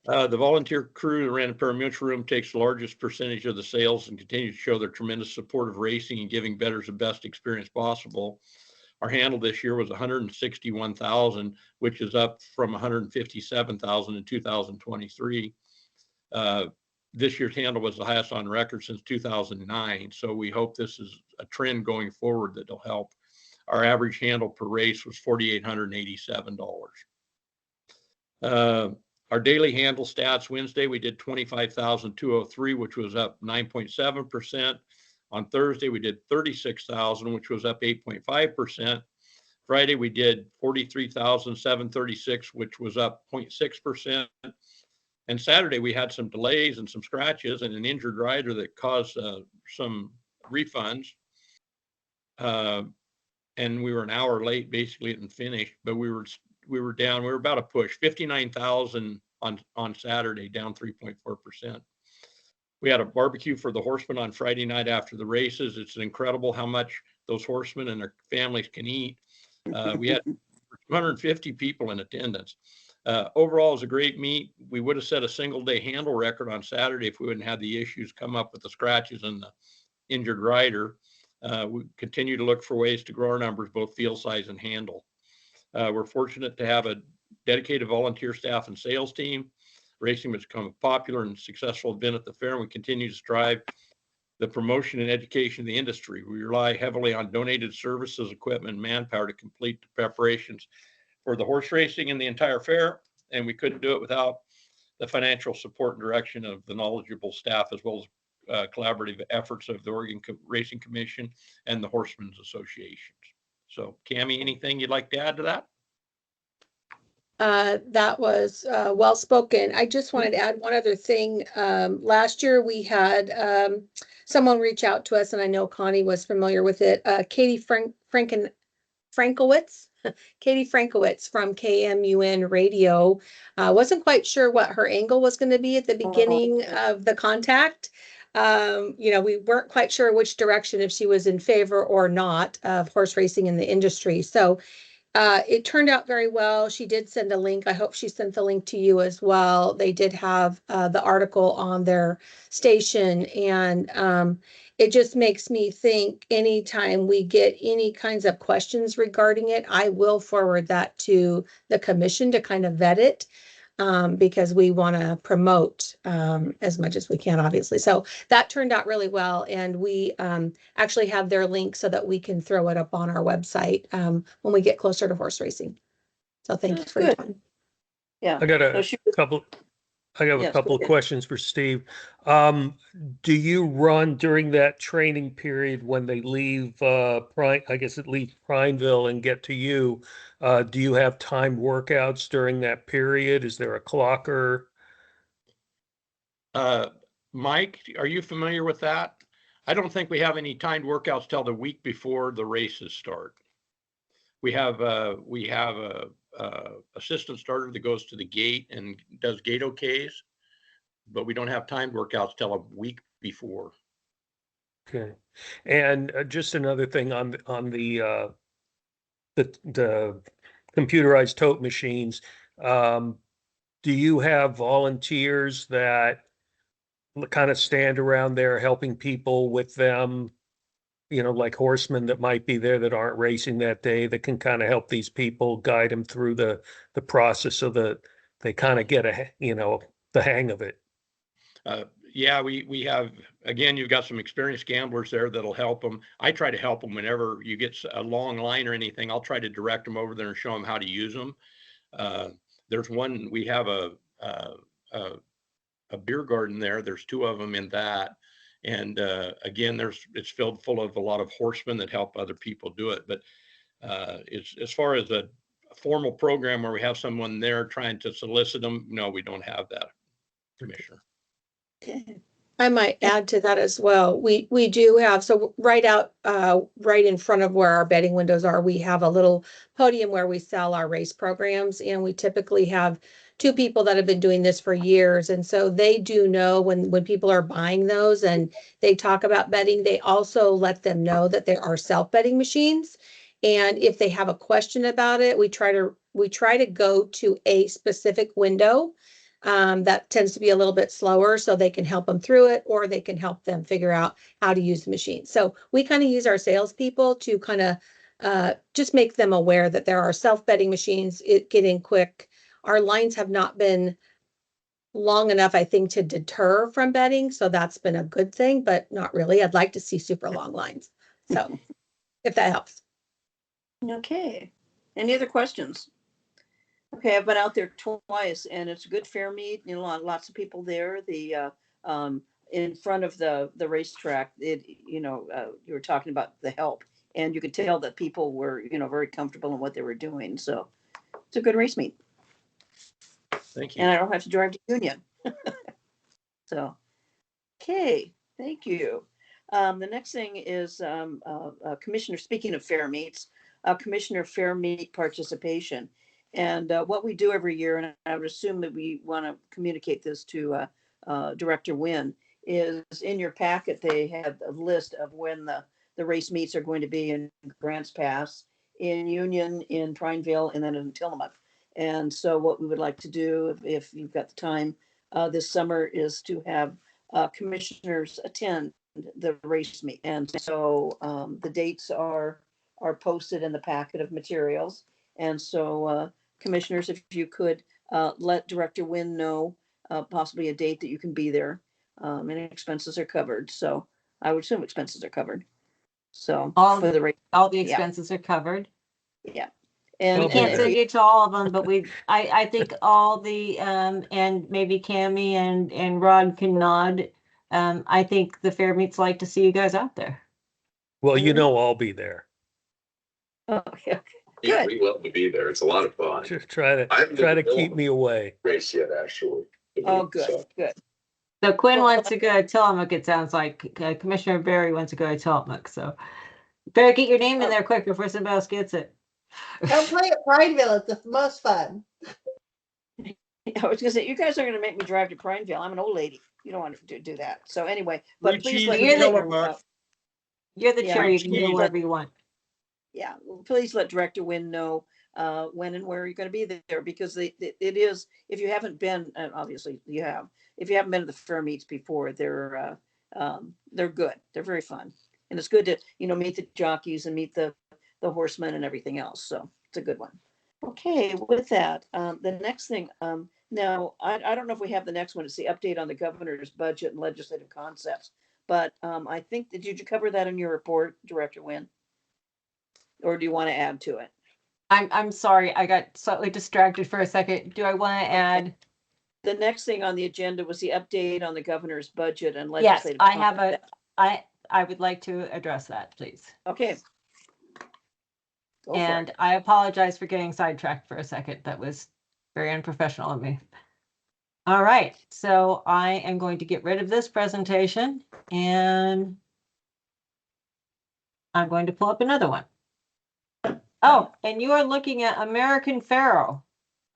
The volunteer crew that ran the pari-mutuel room takes the largest percentage of the sales and continues to show their tremendous support of racing and giving bettors the best experience possible. Our handle this year was 161,000, which is up from 157,000 in 2023. This year's handle was the highest on record since 2009. So we hope this is a trend going forward that will help. Our average handle per race was $4,887. Our daily handle stats: Wednesday, we did 25,203, which was up 9.7%. On Thursday, we did 36,000, which was up 8.5%. Friday, we did 43,736, which was up 0.6%. And Saturday, we had some delays and some scratches and an injured rider that caused some refunds. And we were an hour late basically and finished, but we were down, we were about a push, 59,000 on Saturday, down 3.4%. We had a barbecue for the horsemen on Friday night after the races. It's incredible how much those horsemen and their families can eat. We had 250 people in attendance. Overall, it was a great meet. We would have set a single day handle record on Saturday if we wouldn't have the issues come up with the scratches and the injured rider. We continue to look for ways to grow our numbers, both field size and handle. We're fortunate to have a dedicated volunteer staff and sales team. Racing has become a popular and successful event at the fair, and we continue to strive the promotion and education of the industry. We rely heavily on donated services, equipment, and manpower to complete the preparations for the horse racing and the entire fair, and we couldn't do it without the financial support and direction of the knowledgeable staff, as well as collaborative efforts of the Oregon Racing Commission and the Horsemen's Associations. So, Cami, anything you'd like to add to that?
That was well spoken. I just wanted to add one other thing. Last year we had someone reach out to us, and I know Connie was familiar with it. Katie Frankowitz. Katie Frankowitz from KMUN Radio. Wasn't quite sure what her angle was going to be at the beginning of the contact. We weren't quite sure which direction, if she was in favor or not of horse racing in the industry. So it turned out very well. She did send a link. I hope she sent the link to you as well. They did have the article on their station, and it just makes me think anytime we get any kinds of questions regarding it, I will forward that to the commission to kind of vet it. Because we want to promote as much as we can, obviously. So that turned out really well. And we actually have their link so that we can throw it up on our website when we get closer to horse racing. So thank you
That's
for your
good.
time.
Yeah.
I got
So
a
she was-
couple, I have a
Yes,
couple
go
of
ahead.
questions for Steve. Do you run during that training period when they leave I guess it leaves Prineville and get to you? Do you have timed workouts during that period? Is there a clocker?
Mike, are you familiar with that? I don't think we have any timed workouts till the week before the races start. We have a assistant starter that goes to the gate and does gate OKs, but we don't have timed workouts till a week before.
Okay. And just another thing on the computerized tote machines. Do you have volunteers that kind of stand around there helping people with them? Like horsemen that might be there that aren't racing that day, that can kind of help these people, guide them through the process so that they kind of get the hang of it.
Yeah, we have, again, you've got some experienced gamblers there that'll help them. I try to help them whenever you get a long line or anything. I'll try to direct them over there and show them how to use them. There's one, we have a beer garden there. There's two of them in that. And again, it's filled full of a lot of horsemen that help other people do it. But it's, as far as a formal program where we have someone there trying to solicit them, no, we don't have that, Commissioner.
I might add to that as well. We do have, so right in front of where our betting windows are, we have a little podium where we sell our race programs, and we typically have two people that have been doing this for years. And so they do know when people are buying those and they talk about betting, they also let them know that there are self-betting machines. And if they have a question about it, we try to go to a specific window that tends to be a little bit slower, so they can help them through it, or they can help them figure out how to use the machine. So we kind of use our salespeople to kind of just make them aware that there are self-betting machines. Get in quick. Our lines have not been long enough, I think, to deter from betting. So that's been a good thing, but not really. I'd like to see super long lines. So if that helps.
Okay. Any other questions? Okay, I've been out there twice, and it's a good fair meet. Lots of people there. The in front of the racetrack, you were talking about the help, and you could tell that people were very comfortable in what they were doing. So it's a good race meet.
Thank you.
And I don't have to drive to Union. So, okay, thank you. The next thing is Commissioner, speaking of fair meets, Commissioner fair meet participation. And what we do every year, and I would assume that we want to communicate this to Director Wynn, is in your packet, they have a list of when the race meets are going to be in Grants Pass, in Union, in Prineville, and then in Tillamook. And so what we would like to do, if you've got the time this summer, is to have commissioners attend the race meet. And so the dates are posted in the packet of materials. And so commissioners, if you could let Director Wynn know possibly a date that you can be there, and expenses are covered. So I would assume expenses are covered. So
All
for the race,
the
yeah.
expenses are covered.
yeah.
Well,
And
We can't
yeah.
send you to all of them, but I think all the, and maybe Cammie and Rod can nod. I think the fair meets like to see you guys out there.
Well, I'll be there.
okay.
Yeah,
Good.
we love to be there. It's a lot of fun.
Try
I haven't
to
been to
keep me away.
Race yet, actually.
Oh, good,
So,
good.
So Quinn
Well,
wants to go to Tillamook, it sounds like. Commissioner Barry wants to go to Tillamook, so better get your name in there quick before somebody else gets it.
Come play at Prineville. It's the most fun.
I was gonna say, you guys are gonna make me drive to Prineville. I'm an old lady. You don't want to do that. So anyway, but
Blue
please
cheese
let
and
Director,
Tillamook.
You're the
Yeah,
chair, you can
geez.
go wherever you want.
yeah, please let Director Wynn know when and where you're gonna be there, because it is, if you haven't been, and obviously you have, if you haven't been to the fair meets before, they're good. They're very fun. And it's good to, meet the jockeys and meet the horsemen and everything else. So it's a good one. Okay, with that, the next thing, now, I don't know if we have the next one. It's the update on the governor's budget and legislative concepts. But I think, did you cover that in your report, Director Wynn? Or do you want to add to it?
I'm sorry, I got slightly distracted for a second. Do I want to add?
The next thing on the agenda was the update on the governor's budget and
Yes,
legislative.
I have
concepts.
I would like to address that, please.
Okay. Go for
And
it.
I apologize for getting sidetracked for a second. That was very unprofessional of me. All right, so I am going to get rid of this presentation and I'm going to pull up another one. Oh, and you are looking at American Pharoah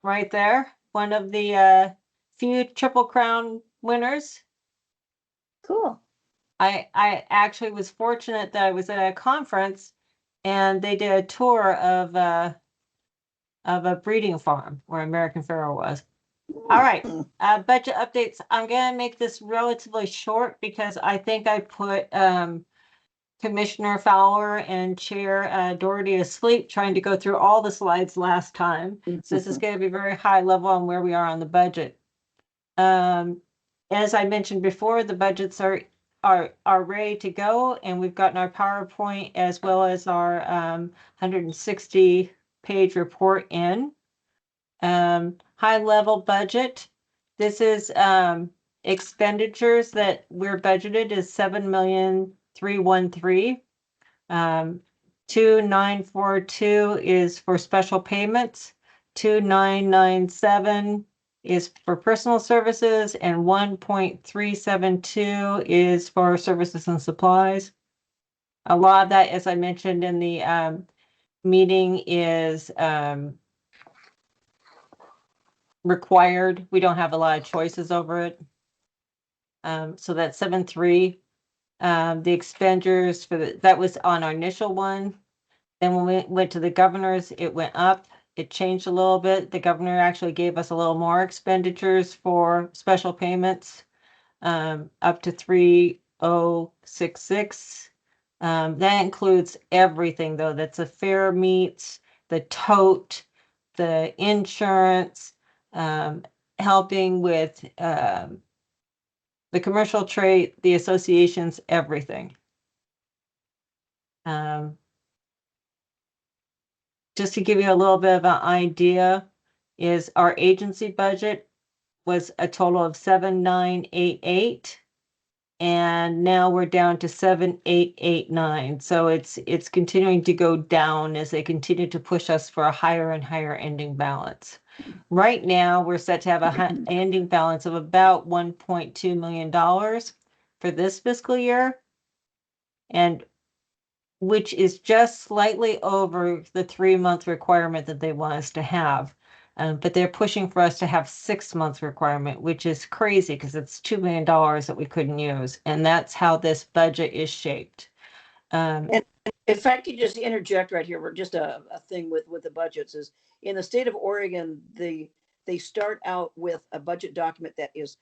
right there, one of the few Triple Crown winners.
Cool.
I actually was fortunate that I was at a conference and they did a tour of a breeding farm where American Pharoah was. All right, budget updates. I'm gonna make this relatively short because I think I put Commissioner Fowler and Chair Doherty asleep trying to go through all the slides last time. So this is going to be very high level on where we are on the budget. As I mentioned before, the budgets are ready to go, and we've gotten our PowerPoint as well as our 160-page report in. High level budget. This is expenditures that we're budgeted is 7,313,000. 2,942 is for special payments. 2,997 is for personal services, and 1.372 is for services and supplies. A lot of that, as I mentioned in the meeting, is required. We don't have a lot of choices over it. So that's 7.3. The expenditures for that was on our initial one. Then when we went to the governor's, it went up. It changed a little bit. The governor actually gave us a little more expenditures for special payments, up to 3,066. That includes everything though. That's the fair meets, the tote, the insurance, helping with the commercial trade, the associations, everything. Just to give you a little bit of an idea, is our agency budget was a total of 7,988. And now we're down to 7,889. So it's continuing to go down as they continue to push us for a higher and higher ending balance. Right now, we're set to have a ending balance of about $1.2 million for this fiscal year, and which is just slightly over the 3-month requirement that they want us to have. But they're pushing for us to have 6 months requirement, which is crazy because it's $2 million that we couldn't use. And that's how this budget is shaped.
And if I could just interject right here, we're just a thing with the budgets is in the state of Oregon, they start out with a budget document that is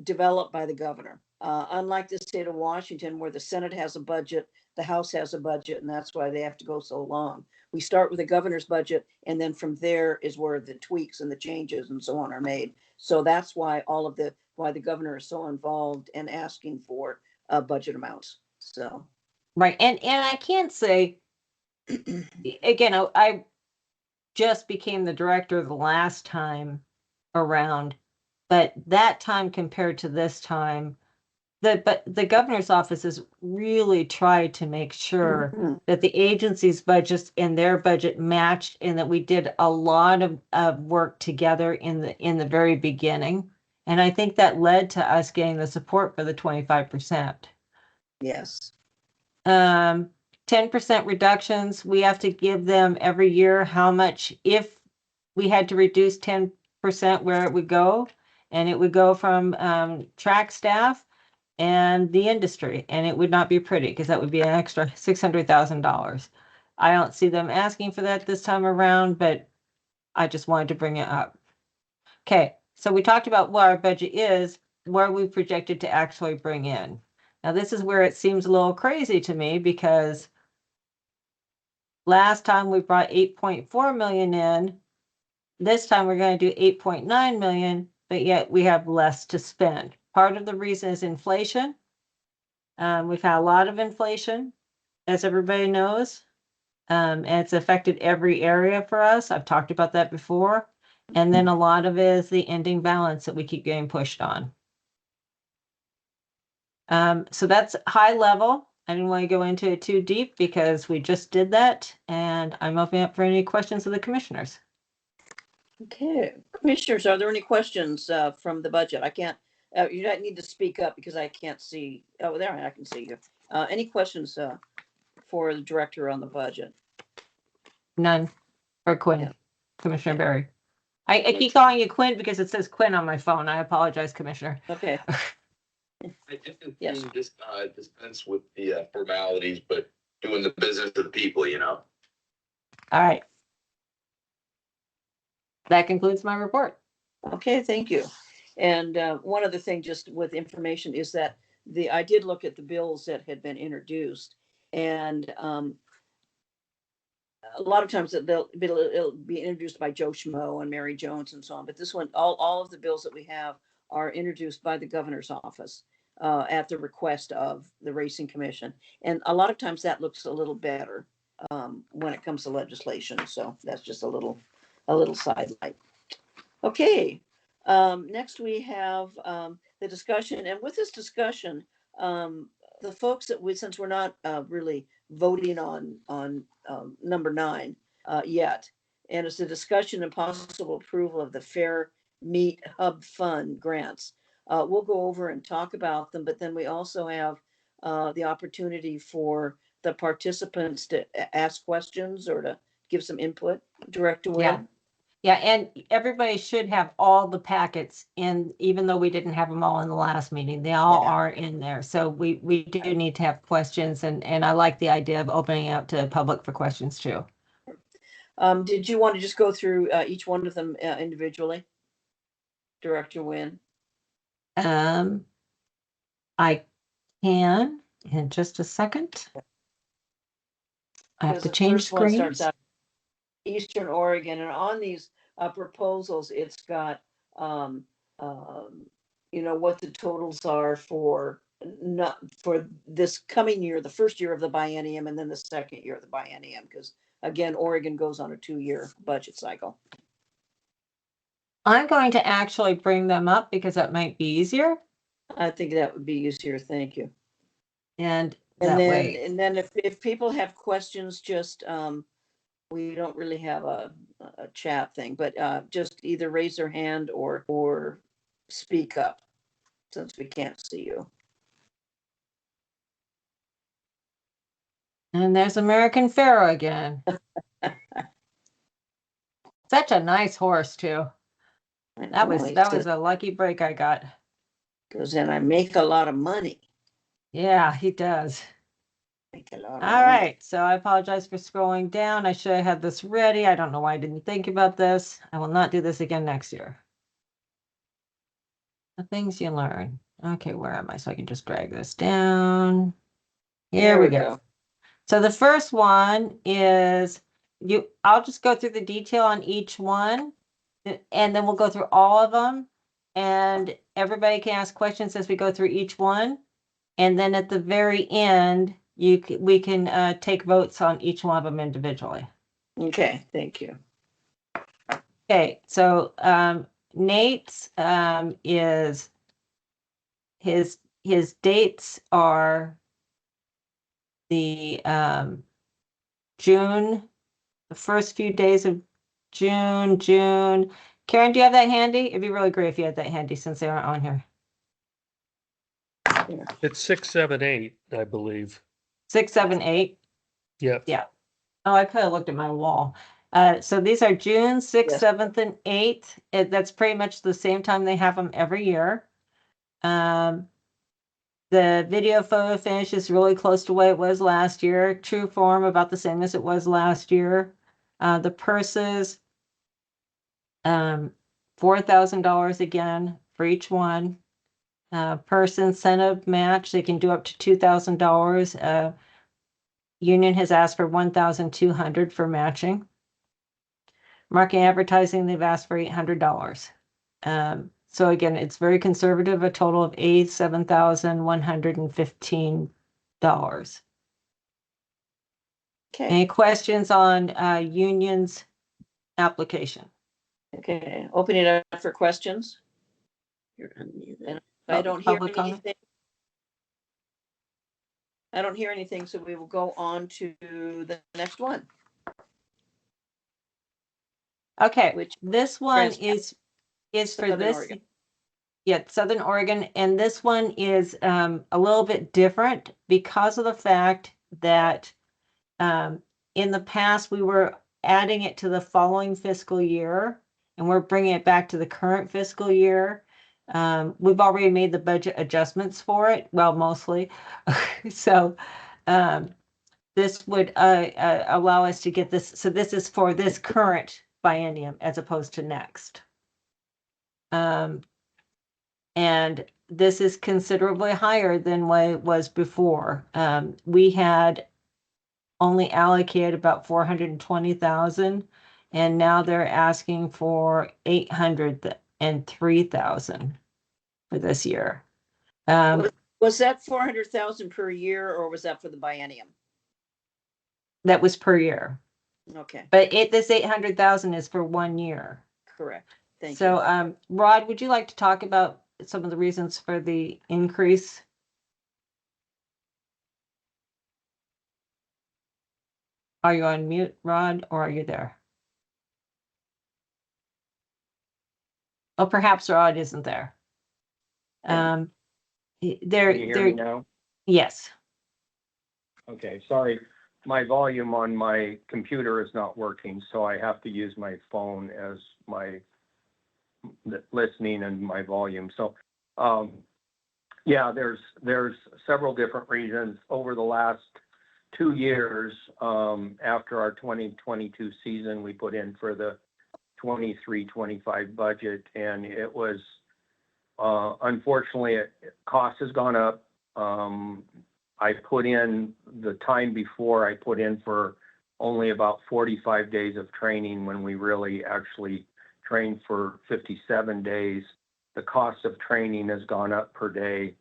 developed by the governor. Unlike the state of Washington, where the Senate has a budget, the House has a budget, and that's why they have to go so long. We start with the governor's budget, and then from there is where the tweaks and the changes and so on are made. So that's why why the governor is so involved in asking for budget amounts. So.
Right. And I can't say, again, I just became the director the last time around, but that time compared to this time, but the governor's office has really tried to make sure
Mhm.
that the agency's budgets and their budget matched, and that we did a lot of work together in the very beginning. And I think that led to us getting the support for the 25%.
Yes.
10% reductions, we have to give them every year how much, if we had to reduce 10%, where it would go. And it would go from track staff and the industry, and it would not be pretty because that would be an extra $600,000. I don't see them asking for that this time around, but I just wanted to bring it up. Okay, so we talked about what our budget is, where we projected to actually bring in. Now, this is where it seems a little crazy to me, because last time we brought 8.4 million in. This time we're going to do 8.9 million, but yet we have less to spend. Part of the reason is inflation. We've had a lot of inflation, as everybody knows. And it's affected every area for us. I've talked about that before. And then a lot of it is the ending balance that we keep getting pushed on. So that's high level. I didn't want to go into it too deep because we just did that. And I'm opening up for any questions of the commissioners.
Okay, commissioners, are there any questions from the budget? I can't, you don't need to speak up because I can't see. Oh, there, I can see you. Any questions for the director on the budget?
None. Or Quinn,
Yeah.
Commissioner Barry. I keep calling you Quinn because it says Quinn on my phone. I apologize, Commissioner.
Okay,
I didn't
Yes.
dispense with the formalities, but doing the business of the people, you know.
All right. That concludes my report.
okay, thank you. And one other thing, just with information, is that I did look at the bills that had been introduced, and a lot of times it'll be introduced by Joe Schmo and Mary Jones and so on. But this one, all of the bills that we have are introduced by the governor's office at the request of the Racing Commission. And a lot of times that looks a little better when it comes to legislation. So that's just a little sidelight. Okay. Next we have the discussion, and with this discussion, the folks that since we're not really voting on number 9 yet, and it's a discussion and possible approval of the Fair Meat Hub Fund grants. We'll go over and talk about them, but then we also have the opportunity for the participants to ask questions or to give some input. Director Wynn?
Yeah. Yeah, and everybody should have all the packets in, even though we didn't have them all in the last meeting. They all
Yeah.
are in there. So we do need to have questions, and I like the idea of opening out to the public for questions too.
Did you want to just go through each one of them individually? Director Wynn?
I can in just a second. I have
Because
to
the
change
first one starts
screens.
out Eastern Oregon, and on these proposals, it's got what the totals are for not for this coming year, the first year of the biennium, and then the second year of the biennium, because again, Oregon goes on a 2-year budget cycle.
I'm going to actually bring them up because that might be easier.
I think that would be easier. Thank you.
And that way.
And then if people have questions, just we don't really have a chat thing, but just either raise their hand or speak up, since we can't see you.
And there's American Pharoah again. Such a nice horse too. That was a lucky break I got.
Because then I make a lot of money.
Yeah, he does.
Make a lot of
All
money.
right, so I apologize for scrolling down. I should have had this ready. I don't know why I didn't think about this. I will not do this again next year. The things you learn. Okay, where am I? So I can just drag this down. Here we go. So the first one is I'll just go through the detail on each one, and then we'll go through all of them, and everybody can ask questions as we go through each one. And then at the very end, we can take votes on each one of them individually.
Okay, thank you.
Okay, so Nate's is his dates are the June, the first few days of June. Karen, do you have that handy? It'd be really great if you had that handy since they aren't on here.
It's 6, 7, 8, I believe.
6, 7, 8.
Yep.
Yeah. Oh, I could have looked at my wall. So these are June 6th,
Yes.
7th, and 8th. That's pretty much the same time they have them every year. The video photo finish is really close to what it was last year. True form about the same as it was last year. The purses, $4,000 again for each one. Purse incentive match, they can do up to $2,000. Union has asked for $1,200 for matching. Marketing advertising, they've asked for $800. So again, it's very conservative, a total of $87,115.
Okay,
Any questions on Union's application?
okay, opening it up for questions. You're unmuted. I don't hear
Public comment?
anything. I don't hear anything, so we will go on to the next one,
Okay,
which
this one
Trans-
is for
Southern
this.
Oregon.
Yeah, Southern Oregon, and this one is a little bit different because of the fact that in the past we were adding it to the following fiscal year, and we're bringing it back to the current fiscal year. We've already made the budget adjustments for it, well, mostly. So this would allow us to get this. So this is for this current biennium as opposed to next. And this is considerably higher than what it was before. We had only allocated about 420,000, and now they're asking for 803,000 for this year.
Was that 400,000 per year, or was that for the biennium?
That was per year,
Okay,
but this 800,000 is for 1 year.
correct. Thank you.
So, Rod, would you like to talk about some of the reasons for the increase? Are you on mute, Rod, or are you there? Oh, perhaps Rod isn't there.
Yeah.
There,
Can you hear me now?
yes.
Okay, sorry. My volume on my computer is not working, so I have to use my phone as my listening and my volume. So, yeah, there's several different reasons. Over the last 2 years, after our 2022 season, we put in for the 23-25 budget, and it was, unfortunately, cost has gone up. I put in the time before, I put in for only about 45 days of training when we really actually trained for 57 days. The cost of training has gone up per day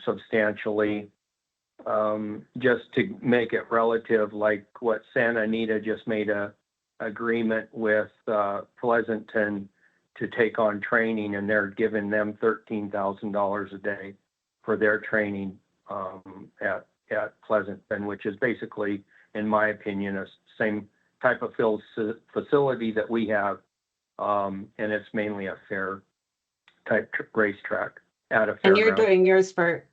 substantially. Just to make it relative, like what Santa Anita just made a agreement with Pleasanton to take on training, and they're giving them $13,000 a day for their training at Pleasanton, which is basically, in my opinion, a same type of facility that we have, and it's mainly a fair type racetrack at a fairground.
And you're doing yours for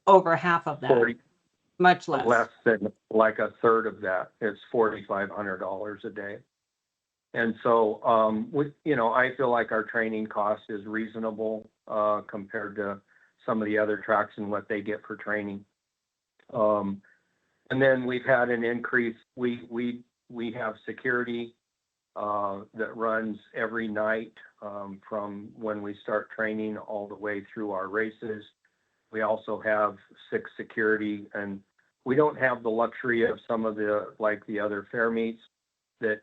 over half of that,
40,
much less.
less than like a third of that. It's $4,500 a day. And so, I feel like our training cost is reasonable compared to some of the other tracks and what they get for training. And then we've had an increase. We have security that runs every night from when we start training all the way through our races. We also have 6 security, and we don't have the luxury of some of the other fair meets that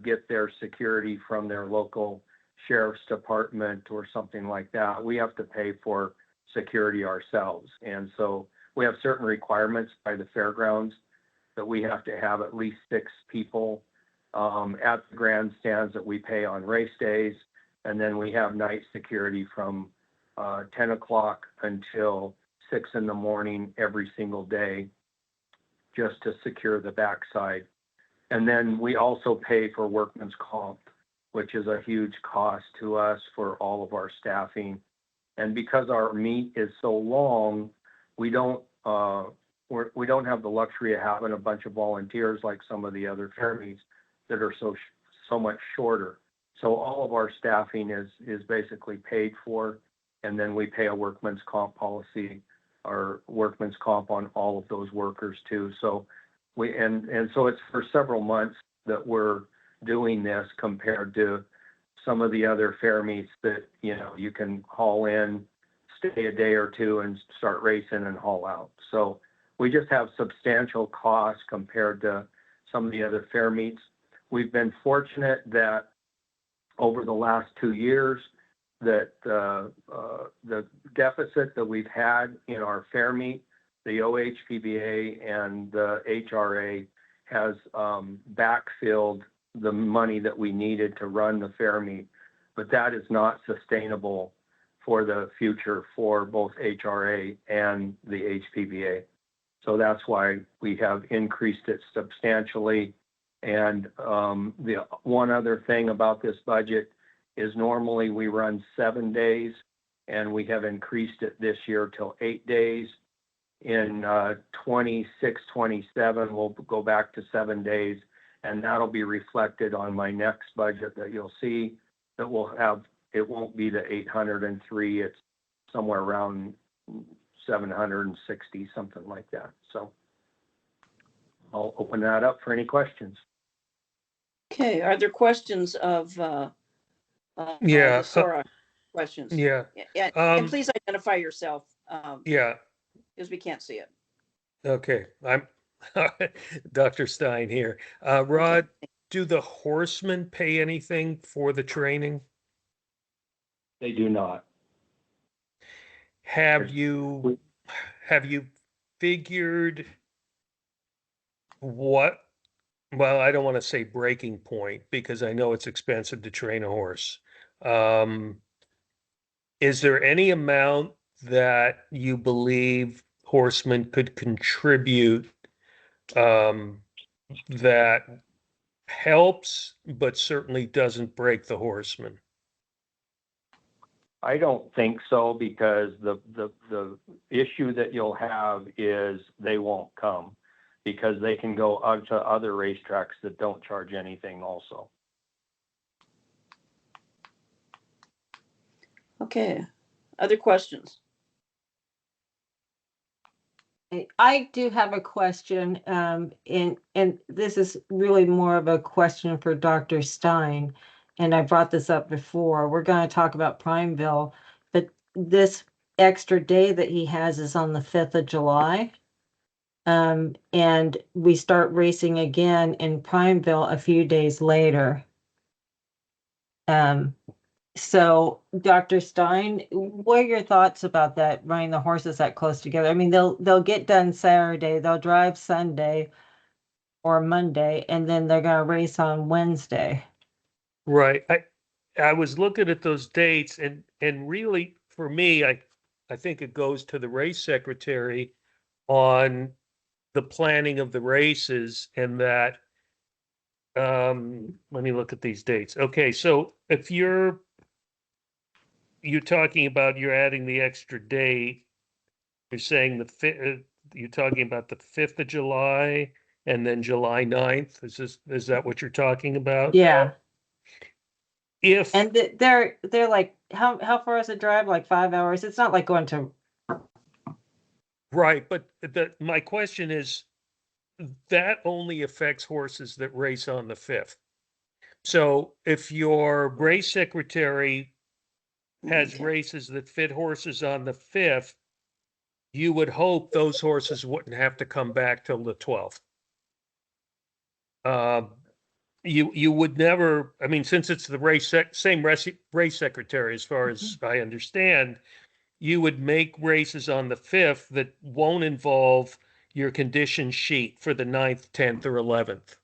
get their security from their local sheriff's department or something like that. We have to pay for security ourselves. And so we have certain requirements by the fairgrounds that we have to have at least 6 people at the grandstands that we pay on race days. And then we have night security from 10 o'clock until 6 in the morning every single day just to secure the backside. And then we also pay for workman's comp, which is a huge cost to us for all of our staffing. And because our meet is so long, we don't have the luxury of having a bunch of volunteers like some of the other fair meets that are so much shorter. So all of our staffing is basically paid for, and then we pay a workman's comp policy or workman's comp on all of those workers too. So so it's for several months that we're doing this compared to some of the other fair meets that, you know, you can haul in, stay a day or two and start racing and haul out. So we just have substantial costs compared to some of the other fair meets. We've been fortunate that over the last 2 years that the deficit that we've had in our fair meet, the OHPBA and the HRA has backfilled the money that we needed to run the fair meet, but that is not sustainable for the future for both HRA and the HPBA. So that's why we have increased it substantially. And the one other thing about this budget is normally we run 7 days, and we have increased it this year till 8 days. In 26, 27, we'll go back to 7 days, and that'll be reflected on my next budget that you'll see that will have, it won't be the 803, it's somewhere around 760, something like that. So I'll open that up for any questions.
Okay, are there questions of
Yeah,
the Sora questions?
Yeah,
Yeah, and please identify yourself,
yeah,
because we can't see it.
okay. I'm Dr. Stein here. Rod, do the horsemen pay anything for the training?
They do not.
Have you figured what, well, I don't want to say breaking point because I know it's expensive to train a horse. Is there any amount that you believe horsemen could contribute that helps, but certainly doesn't break the horseman?
I don't think so, because the issue that you'll have is they won't come because they can go out to other racetracks that don't charge anything also.
Okay, other questions?
I do have a question, and this is really more of a question for Dr. Stein. And I brought this up before. We're going to talk about Prineville, but this extra day that he has is on the 5th of July. And we start racing again in Prineville a few days later. So Dr. Stein, what are your thoughts about that, running the horses that close together? I mean, they'll get done Saturday, they'll drive Sunday or Monday, and then they're going to race on Wednesday.
Right. I was looking at those dates, and really for me, I think it goes to the race secretary on the planning of the races, and that let me look at these dates. Okay, so if you're talking about you're adding the extra day, you're saying you're talking about the 5th of July and then July 9th. Is that what you're talking about?
Yeah.
And
they're like, how far is the drive? Like 5 hours? It's not like going to.
Right, but my question is, that only affects horses that race on the 5th. So if your race secretary has races that fit horses on the 5th, you would hope those horses wouldn't have to come back till the 12th. You would never, I mean, since it's the same race secretary, as far as I understand, you would make races on the 5th that won't involve your condition sheet for the 9th, 10th, or 11th.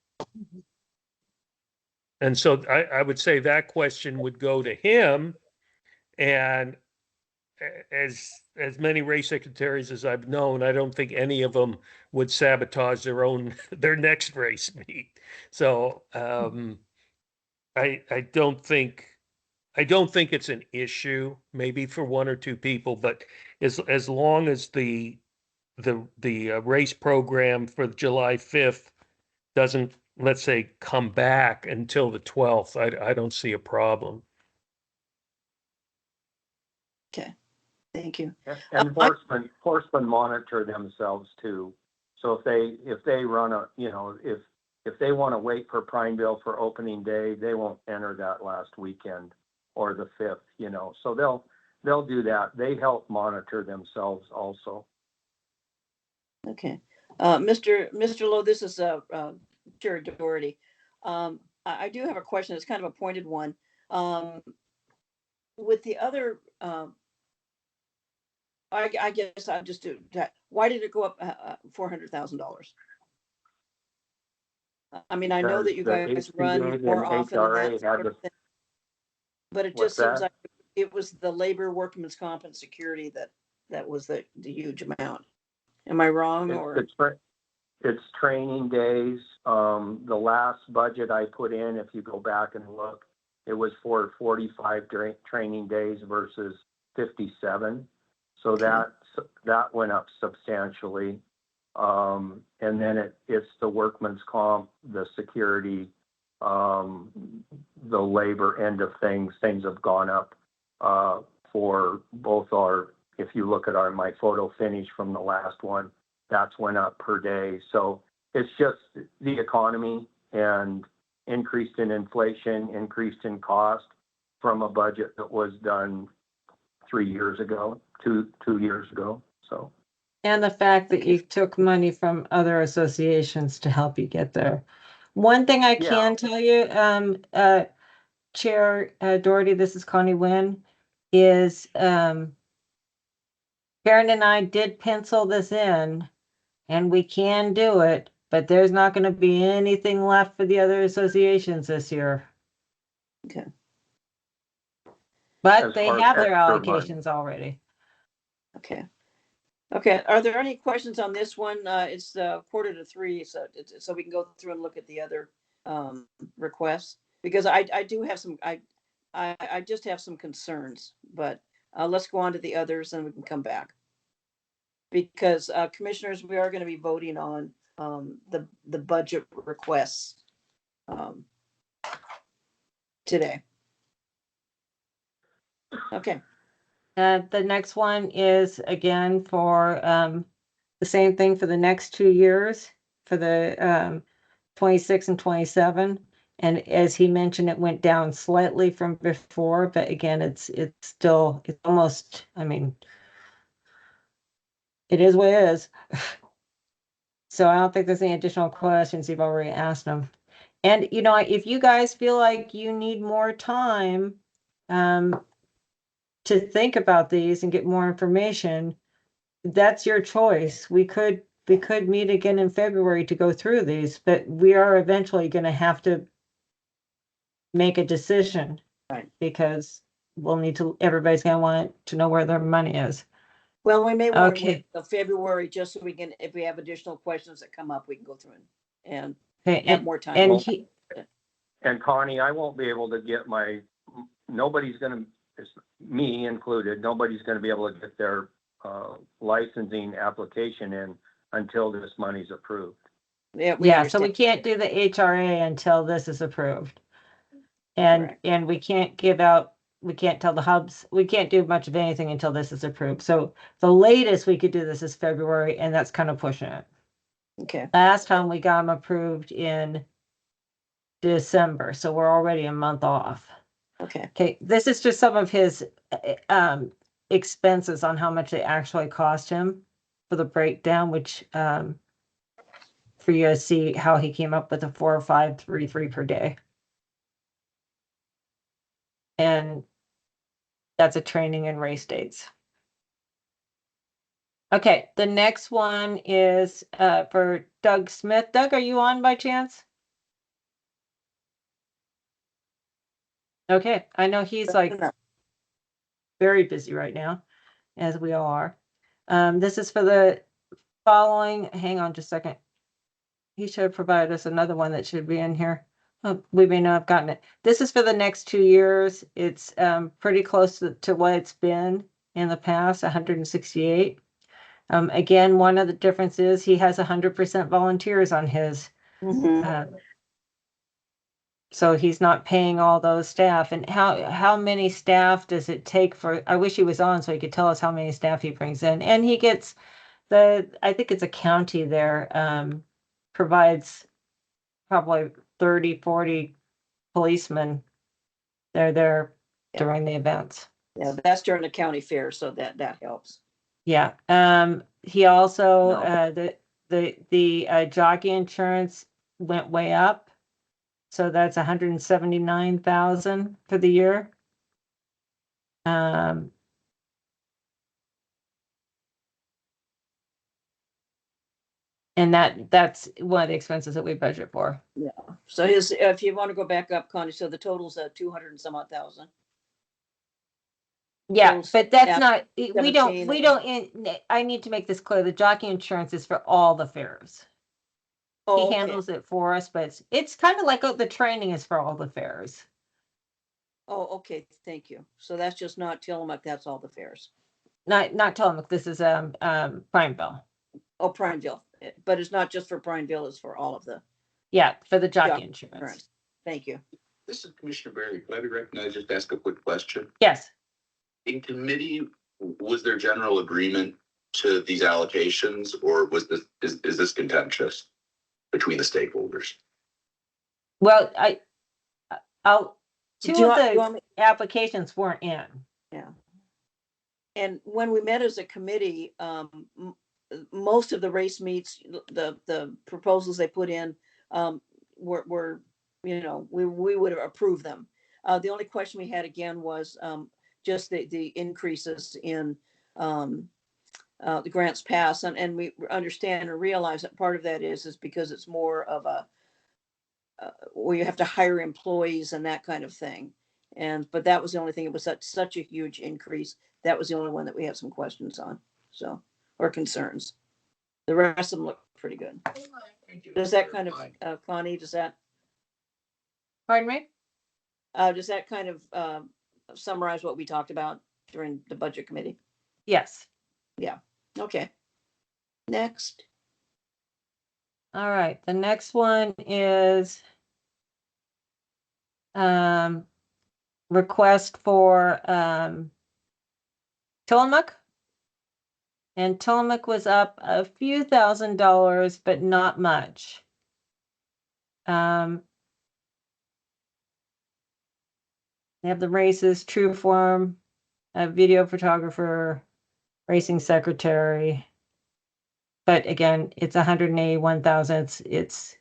And so I would say that question would go to him. And as many race secretaries as I've known, I don't think any of them would sabotage their own, their next race meet. So, I don't think it's an issue, maybe for one or two people, but as long as the race program for July 5th doesn't, let's say, come back until the 12th, I don't see a problem.
Okay, thank you.
And horsemen monitor themselves too. So if they run a, you know, if they want to wait for Prineville for opening day, they won't enter that last weekend or the 5th, you know, so they'll do that. They help monitor themselves also.
Okay. Mr. Lowe, this is Chair Doherty. I do have a question. It's kind of a pointed one. With the other, I guess I'll just do that. Why did it go up $400,000? I mean, I know that you guys run more often than that sort of thing, but it just seems like it was the labor, workman's comp, and security that was the huge amount. Am I wrong or?
It's training days. The last budget I put in, if you go back and look, it was for 45 training days versus 57. So that went up substantially. And then it's the workman's comp, the security, the labor end of things. Things have gone up for both our, if you look at my photo finish from the last one, that's went up per day. So it's just the economy and increased in inflation, increased in cost from a budget that was done 3 years ago, two years ago. So.
And the fact that you took money from other associations to help you get there. One thing I can tell you, Chair Doherty, this is Connie Wynn, is Karen and I did pencil this in, and we can do it, but there's not going to be anything left for the other associations this year.
Okay.
But they have their allocations already.
Okay. Okay. Are there any questions on this one? It's 2:45, so we can go through and look at the other requests, because I do have some, I just have some concerns, but let's go on to the others and we can come back. Because commissioners, we are going to be voting on the budget requests today. Okay.
The next one is again for the same thing for the next 2 years for the 26 and 27. And as he mentioned, it went down slightly from before, but again, it's almost, I mean, it is what it is. So I don't think there's any additional questions. You've already asked them. And, you know, if you guys feel like you need more time to think about these and get more information, that's your choice. We could meet again in February to go through these, but we are eventually going to have to make a decision,
right?
Because we'll need to, everybody's going to want to know where their money is.
Well, we may want to wait till February just so we can, if we have additional questions that come up, we can go through and have more time.
And Connie, I won't be able to get nobody's going to, me included, nobody's going to be able to get their licensing application in until this money's approved.
Yeah, so we can't do the HRA until this is approved. And we can't we can't tell the hubs, we can't do much of anything until this is approved. So the latest we could do this is February, and that's kind of pushing it.
Okay.
Last time we got them approved in December, so we're already a month off.
Okay.
Okay, this is just some of his expenses on how much they actually cost him for the breakdown, which for you to see how he came up with the 4,533 per day. And that's a training and race dates. Okay, the next one is for Doug Smith. Doug, are you on by chance? Okay, I know he's like very busy right now. as we all are. This is for the following, hang on just a second. He should have provided us another one that should be in here. Oh, we may not have gotten it. This is for the next 2 years. It's pretty close to what it's been in the past, 168. Again, one of the differences, he has 100% volunteers on his. So he's not paying all those staff. And how many staff does it take for, I wish he was on so he could tell us how many staff he brings in. And he gets I think it's a county there, provides probably 30, 40 policemen. They're there
Yeah.
during the events.
Yeah, that's during the county fair, so that helps.
Yeah. He also,
No.
the jockey insurance went way up. So that's 179,000 for the year. And that's one of the expenses that we budget for.
Yeah. So if you want to go back up, Connie, so the total's 200 and some odd thousand.
Yeah,
Those
but that's
after
not, we don't,
17
I need to make this clear. The jockey insurance is for all the fairs.
Oh,
He
okay.
handles it for us, but it's kind of like the training is for all the fairs.
Oh, okay, thank you. So that's just not Tillamook, that's all the fairs.
Not Tillamook, this is Prineville.
Oh, Prineville, but it's not just for Prineville, it's for all of the
Yeah, for the jockey
jockey
insurance.
insurance. Thank you.
This is Commissioner Barry. Could I be recognized just to ask a quick question?
Yes.
In committee, was there general agreement to these allocations, or is this contentious between the stakeholders?
Well, two
Do you
of
want- you
the
want me-
applications weren't in.
Yeah. And when we met as a committee, most of the race meets, the proposals they put in, were, we would have approved them. The only question we had again was, just the increases in, the grants pass, and we understand and realize that part of that is because it's more of a, where you have to hire employees and that kind of thing. But that was the only thing. It was such a huge increase. That was the only one that we have some questions on, or concerns. The rest of them look pretty good. Does that kind of, Connie,
Pardon me?
does that kind of summarize what we talked about during the budget committee?
Yes.
Okay. Next.
All right, the next one is request for Tillamook. And Tillamook was up a few $1,000s, but not much. They have the races, true form, a video photographer, racing secretary. But again, it's 181,000. It's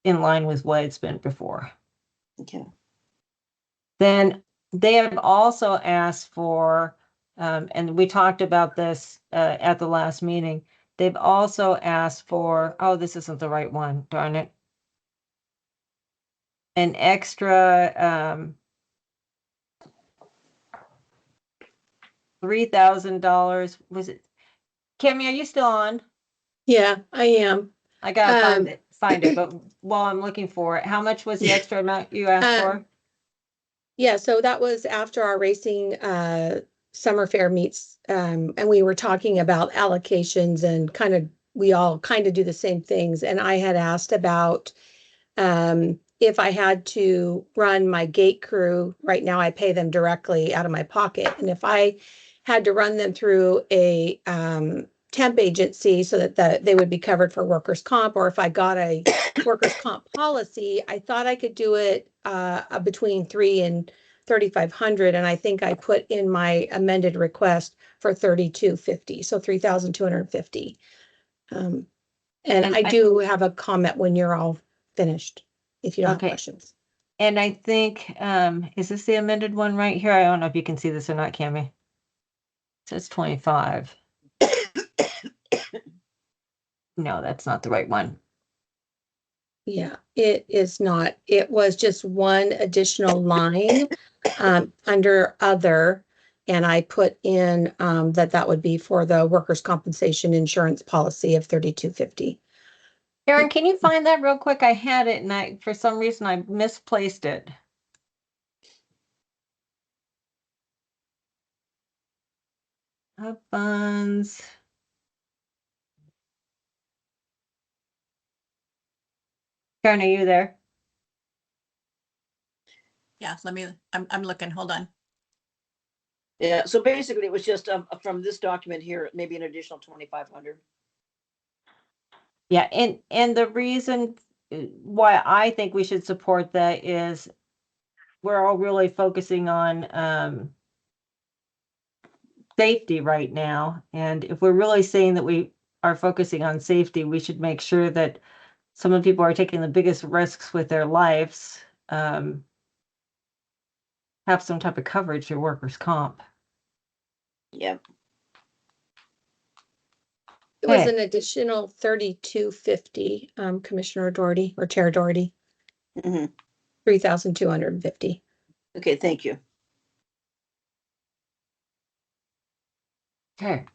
in line with what it's been before.
Okay.
Then they have also asked for, and we talked about this at the last meeting. They've also asked for, oh, this isn't the right one, darn it. An extra $3,000. Was it? Kimmy, are you still on?
Yeah, I am.
I gotta find it, but while I'm looking for it, how much was the extra amount you asked for?
Yeah, so that was after our racing summer fair meets, and we were talking about allocations and we all kind of do the same things. And I had asked about if I had to run my gate crew. Right now I pay them directly out of my pocket. And if I had to run them through a temp agency so that they would be covered for workers' comp, or if I got a workers' comp policy, I thought I could do it between $3,000 and $3,500. And I think I put in my amended request for $3,250, so $3,250. And I do have a comment when you're all finished, if you don't have questions.
And I think, is this the amended one right here? I don't know if you can see this or not, Cammy. It says 25. No, that's not the right one.
Yeah, it is not. It was just one additional line under other. And I put in that would be for the workers' compensation insurance policy of $32.50.
Karen, can you find that real quick? I had it and for some reason I misplaced it. Funds. Karen, are you there?
Yeah, I'm looking, hold on.
Yeah, so basically it was just from this document here, maybe an additional 2,500.
Yeah, and the reason why I think we should support that is we're all really focusing on safety right now. And if we're really saying that we are focusing on safety, we should make sure that some of the people who are taking the biggest risks with their lives have some type of coverage through workers' comp.
Yep.
It was
Okay.
an additional $32.50, Commissioner Doherty or Chair Doherty,
Mhm.
$3,250.
Okay, thank you.
Okay.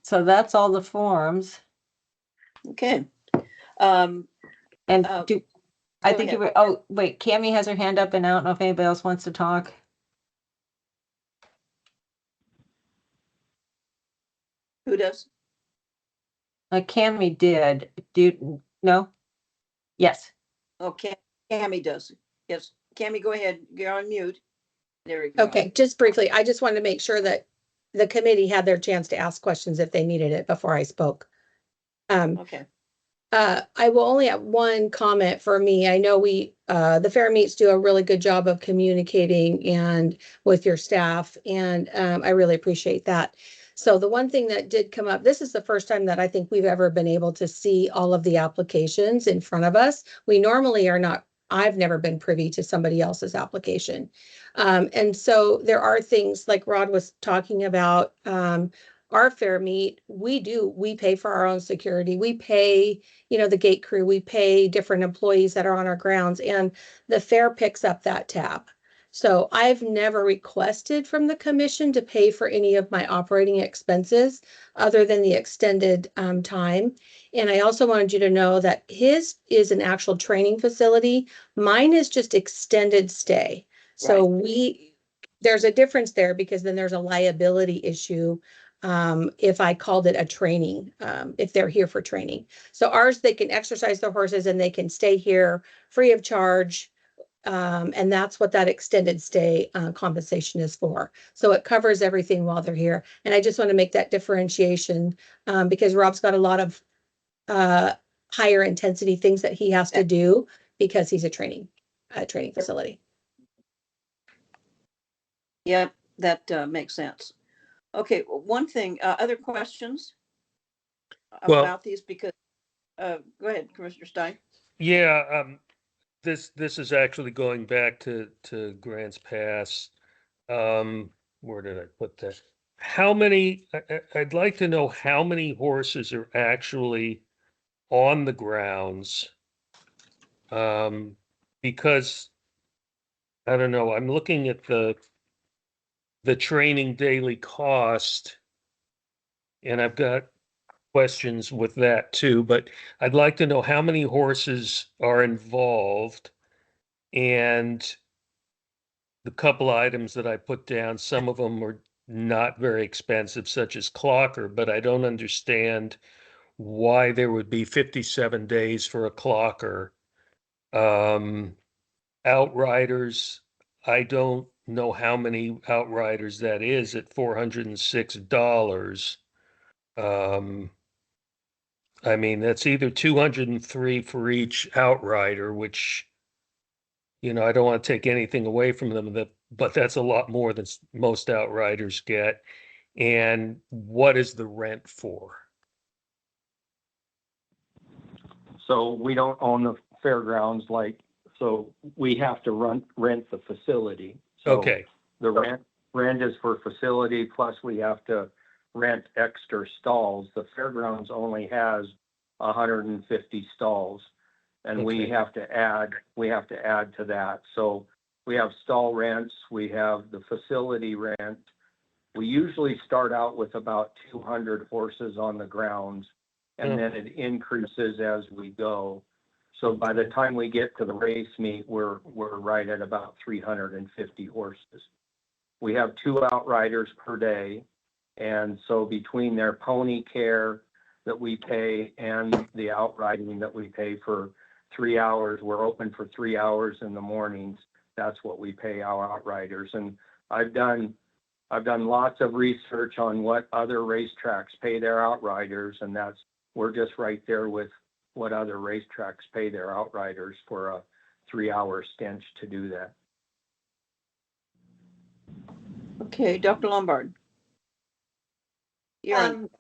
So that's all the forms.
Okay.
And I
Go
think
ahead.
you were, oh, wait, Cammie has her hand up and I don't know if anybody else wants to talk.
Who does?
Cammie did. No? Yes.
Okay, Cammy does. Yes, Cammy, go ahead. You're on mute. There you go.
Okay, just briefly, I just wanted to make sure that the committee had their chance to ask questions if they needed it before I spoke.
Okay.
I will only have one comment for me. I know the fair meets do a really good job of communicating and with your staff, and I really appreciate that. So the one thing that did come up, this is the first time that I think we've ever been able to see all of the applications in front of us. We normally are not, I've never been privy to somebody else's application. And so there are things like Rod was talking about, our fair meet, we pay for our own security. We pay, the gate crew, we pay different employees that are on our grounds, and the fair picks up that tab. So I've never requested from the commission to pay for any of my operating expenses other than the extended time. And I also wanted you to know that his is an actual training facility. Mine is just extended stay. So there's a difference there because then there's a liability issue if I called it a training, if they're here for training. So ours, they can exercise their horses and they can stay here free of charge. And that's what that extended stay compensation is for. So it covers everything while they're here. And I just want to make that differentiation because Rob's got a lot of higher intensity things that he has to do because he's a training facility.
Yeah, that makes sense. Okay, one thing, other questions
Well-
about these? Because, go ahead, Commissioner Stein.
Yeah, this is actually going back to Grants Pass. Where did I put that? How many, I'd like to know how many horses are actually on the grounds. Because I don't know, I'm looking at the training daily cost, and I've got questions with that too, but I'd like to know how many horses are involved. And the couple items that I put down, some of them were not very expensive, such as clocker, but I don't understand why there would be 57 days for a clocker. Outriders, I don't know how many outriders that is at $406. I mean, that's either 203 for each outrider, which, I don't want to take anything away from them, but that's a lot more than most outriders get. And what is the rent for?
So we don't own the fairgrounds so we have to rent the facility. So
Okay,
the rent is for facility, plus we have to rent extra stalls. The fairgrounds only has 150 stalls. And we
Okay.
have to add to that. So we have stall rents, we have the facility rent. We usually start out with about 200 horses on the grounds, and then it increases as we go. So by the time we get to the race meet, we're right at about 350 horses. We have 2 outriders per day. And so between their pony care that we pay and the outriding that we pay for 3 hours, we're open for 3 hours in the mornings. That's what we pay our outriders. And I've done lots of research on what other racetracks pay their outriders, and we're just right there with what other racetracks pay their outriders for a 3-hour stint to do that.
Okay, Dr. Lombard. You're on.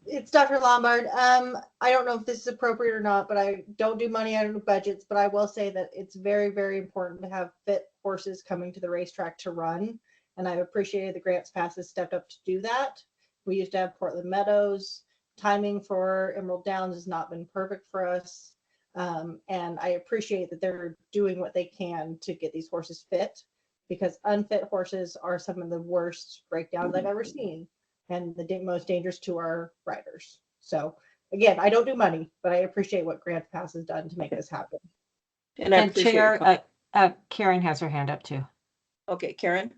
It's Dr. Lombard. I don't know if this is appropriate or not, but I don't do money out of budgets, but I will say that it's very, very important to have fit horses coming to the racetrack to run. And I've appreciated the Grants Pass has stepped up to do that. We used to have Portland Meadows. Timing for Emerald Downs has not been perfect for us. And I appreciate that they're doing what they can to get these horses fit, because unfit horses are some of the worst breakdowns I've ever seen and the most dangerous to our riders. So again, I don't do money, but I appreciate what Grants Pass has done to make this happen.
And I
And
appreciate your comment.
Chair, Karen has her hand up too.
Okay, Karen?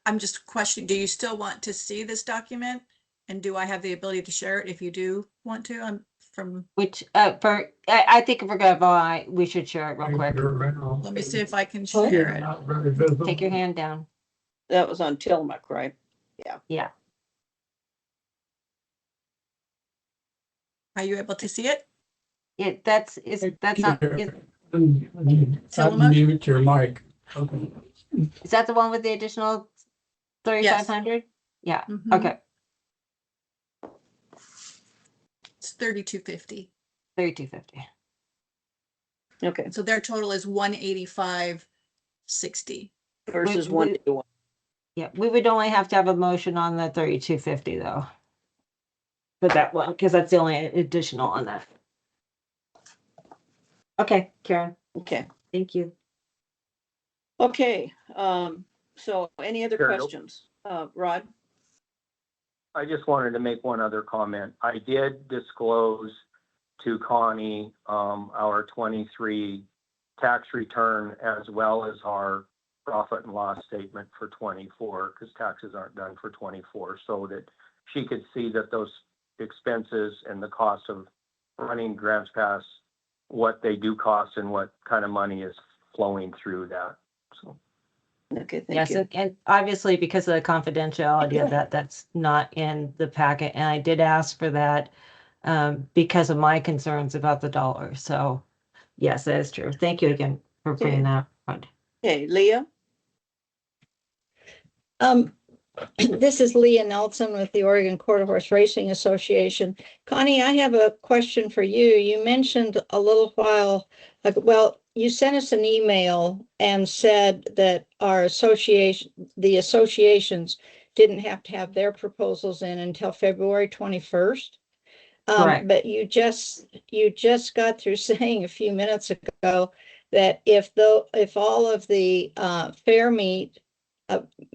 I'm just questioning, do you still want to see this document? And do I have the ability to share it if you do want to? I'm from,
Which, I think if we're gonna vote, we should share it real quick.
let me see if I can share it.
Take your hand down.
That was on Tillamook, right?
Yeah.
Are you able to see it?
That's not,
Tillamook?
Mute your mic. Okay.
is that the one with the additional 3,500? Yeah,
Mhm.
okay,
It's 3250.
3,250.
Okay,
So their total is 185.60.
versus
We-
121.
Yeah, we would only have to have a motion on the 3,250 though. For that one, because that's the only additional on that. Okay, Karen,
Okay,
thank you.
okay. So any other
Sure, nope.
questions? Rod?
I just wanted to make one other comment. I did disclose to Connie our 23 tax return as well as our profit and loss statement for 24, because taxes aren't done for 24, so that she could see that those expenses and the cost of running Grants Pass, what they do cost and what kind of money is flowing through that. So.
Okay, thank
Yes,
you.
and obviously because of the confidentiality of that, that's not in the packet, and I did ask for that because of my concerns about the dollar. So yes, that is true. Thank you again for bringing that up.
Okay, Leah?
This is Leah Nelson with the Oregon Quarter Horse Racing Association. Connie, I have a question for you. You mentioned a little while ago, well, you sent us an email and said that our association, the associations didn't have to have their proposals in until February 21st.
Correct.
But you just got through saying a few minutes ago that if all of the fair meet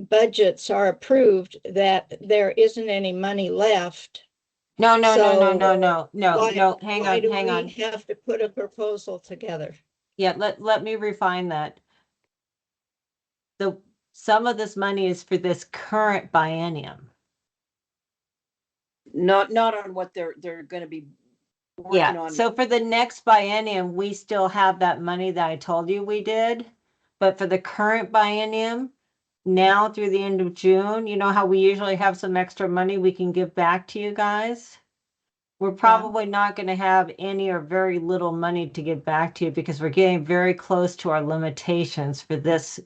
budgets are approved, that there isn't any money left.
No, hang
Why
on.
do we have to put a proposal together?
Yeah, let me refine that. Some of this money is for this current biennium.
Not on what they're going to be working
Yeah,
on.
so for the next biennium, we still have that money that I told you we did. But for the current biennium, now through the end of June, you know how we usually have some extra money we can give back to you guys? We're probably not going to have any or very little money to give back to you because we're getting very close to our limitations for this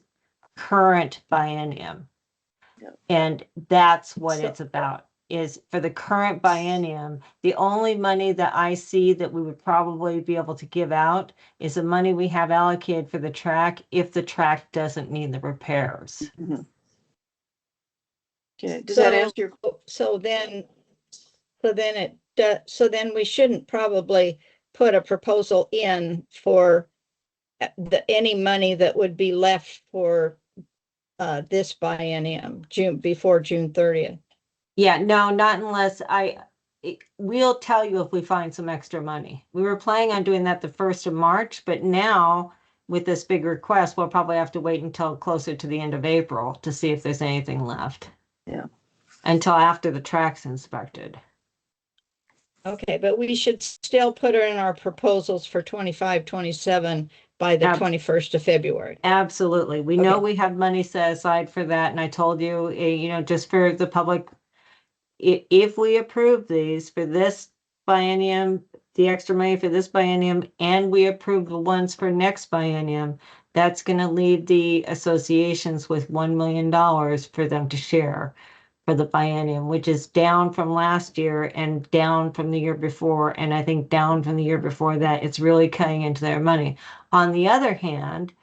current biennium.
Yep.
And that's what
So-
it's about, is for the current biennium, the only money that I see that we would probably be able to give out is the money we have allocated for the track if the track doesn't need the repairs.
Mhm. Okay, does that answer your?
So then we shouldn't probably put a proposal in for any money that would be left for this biennium, before June 30th.
Yeah, no, not unless we'll tell you if we find some extra money. We were planning on doing that the 1st of March, but now with this big request, we'll probably have to wait until closer to the end of April to see if there's anything left.
Yeah.
Until after the track's inspected.
Okay, but we should still put her in our proposals for 25, 27 by the 21st of February.
Absolutely. We know
Okay.
we have money set aside for that. And I told you, just for the public, if we approve these for this biennium, the extra money for this biennium, and we approve the ones for next biennium, that's going to leave the associations with $1 million for them to share for the biennium, which is down from last year and down from the year before. And I think down from the year before that, it's really cutting into their money. On the other hand,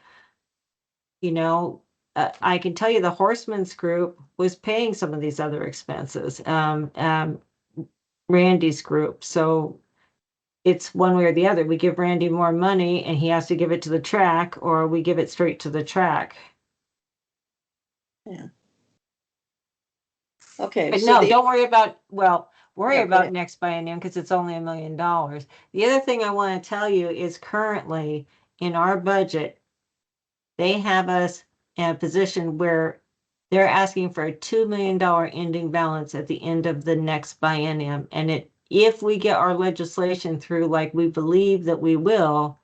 I can tell you the Horsemen's Group was paying some of these other expenses, Randy's group. So it's one way or the other. We give Randy more money and he has to give it to the track, or we give it straight to the track.
Yeah. Okay.
But
so
no, don't worry about, worry
Yeah, go
about
ahead.
next biennium because it's only $1 million. The other thing I want to tell you is currently in our budget, they have us in a position where they're asking for a $2 million ending balance at the end of the next biennium. And if we get our legislation through like we believe that we will,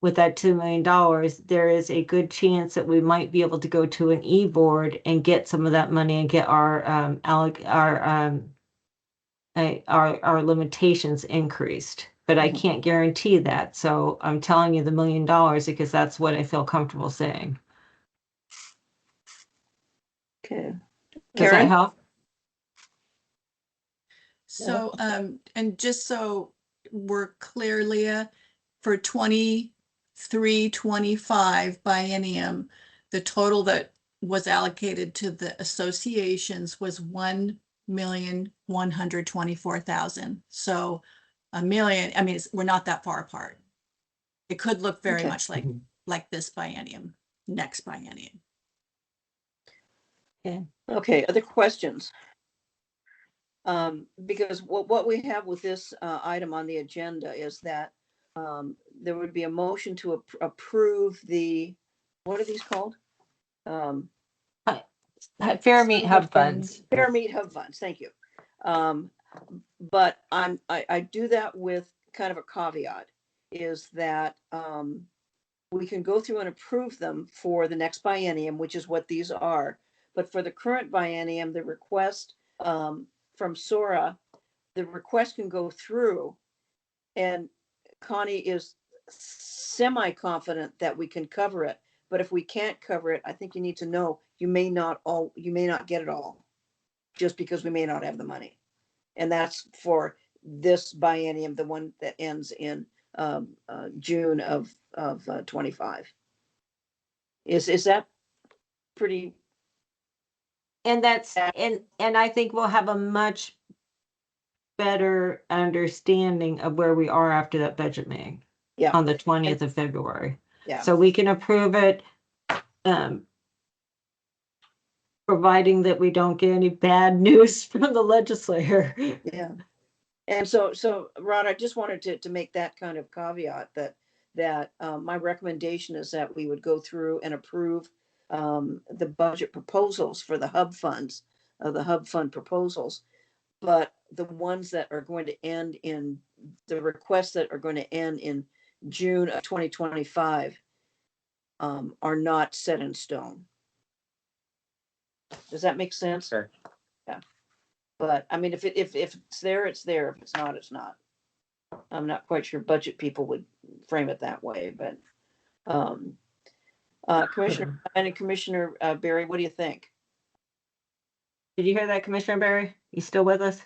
with that $2 million, there is a good chance that we might be able to go to an e-board and get some of that money and get our limitations increased. But I can't guarantee that. So I'm telling you the $1 million because that's what I feel comfortable saying.
Okay.
Does that
Karen?
help?
So, and just so we're clear, Leah, for 23-25 biennium, the total that was allocated to the associations was 1,124,000. So $1 million, I mean, we're not that far apart. It could look very
Okay.
much like this biennium, next biennium.
Okay, other questions? Because what we have with this item on the agenda is that there would be a motion to approve what are these called?
Fair Meat Hub Funds.
Fair Meat Hub Funds, thank you. But I do that with kind of a caveat, is that we can go through and approve them for the next biennium, which is what these are. But for the current biennium, the request from Sora, the request can go through, and Connie is semi-confident that we can cover it. But if we can't cover it, I think you need to know you may not get it all, just because we may not have the money. And that's for this biennium, the one that ends in June of 25. Is that pretty?
And and I think we'll have a much better understanding of where we are after that budget meeting.
Yeah.
On the 20th of February.
Yeah.
So we can approve it, providing that we don't get any bad news from the legislator.
Yeah. And so Rod, I just wanted to make that kind of caveat that my recommendation is that we would go through and approve the budget proposals for the hub funds, the hub fund proposals. But the ones that are going to end in, the requests that are going to end in June of 2025 are not set in stone. Does that make sense?
Sure.
Yeah. But I mean, if it's there, it's there. If it's not, it's not. I'm not quite sure budget people would frame it that way, but Commissioner and Commissioner Barry, what do you think?
Did you hear that, Commissioner Barry? You still with us?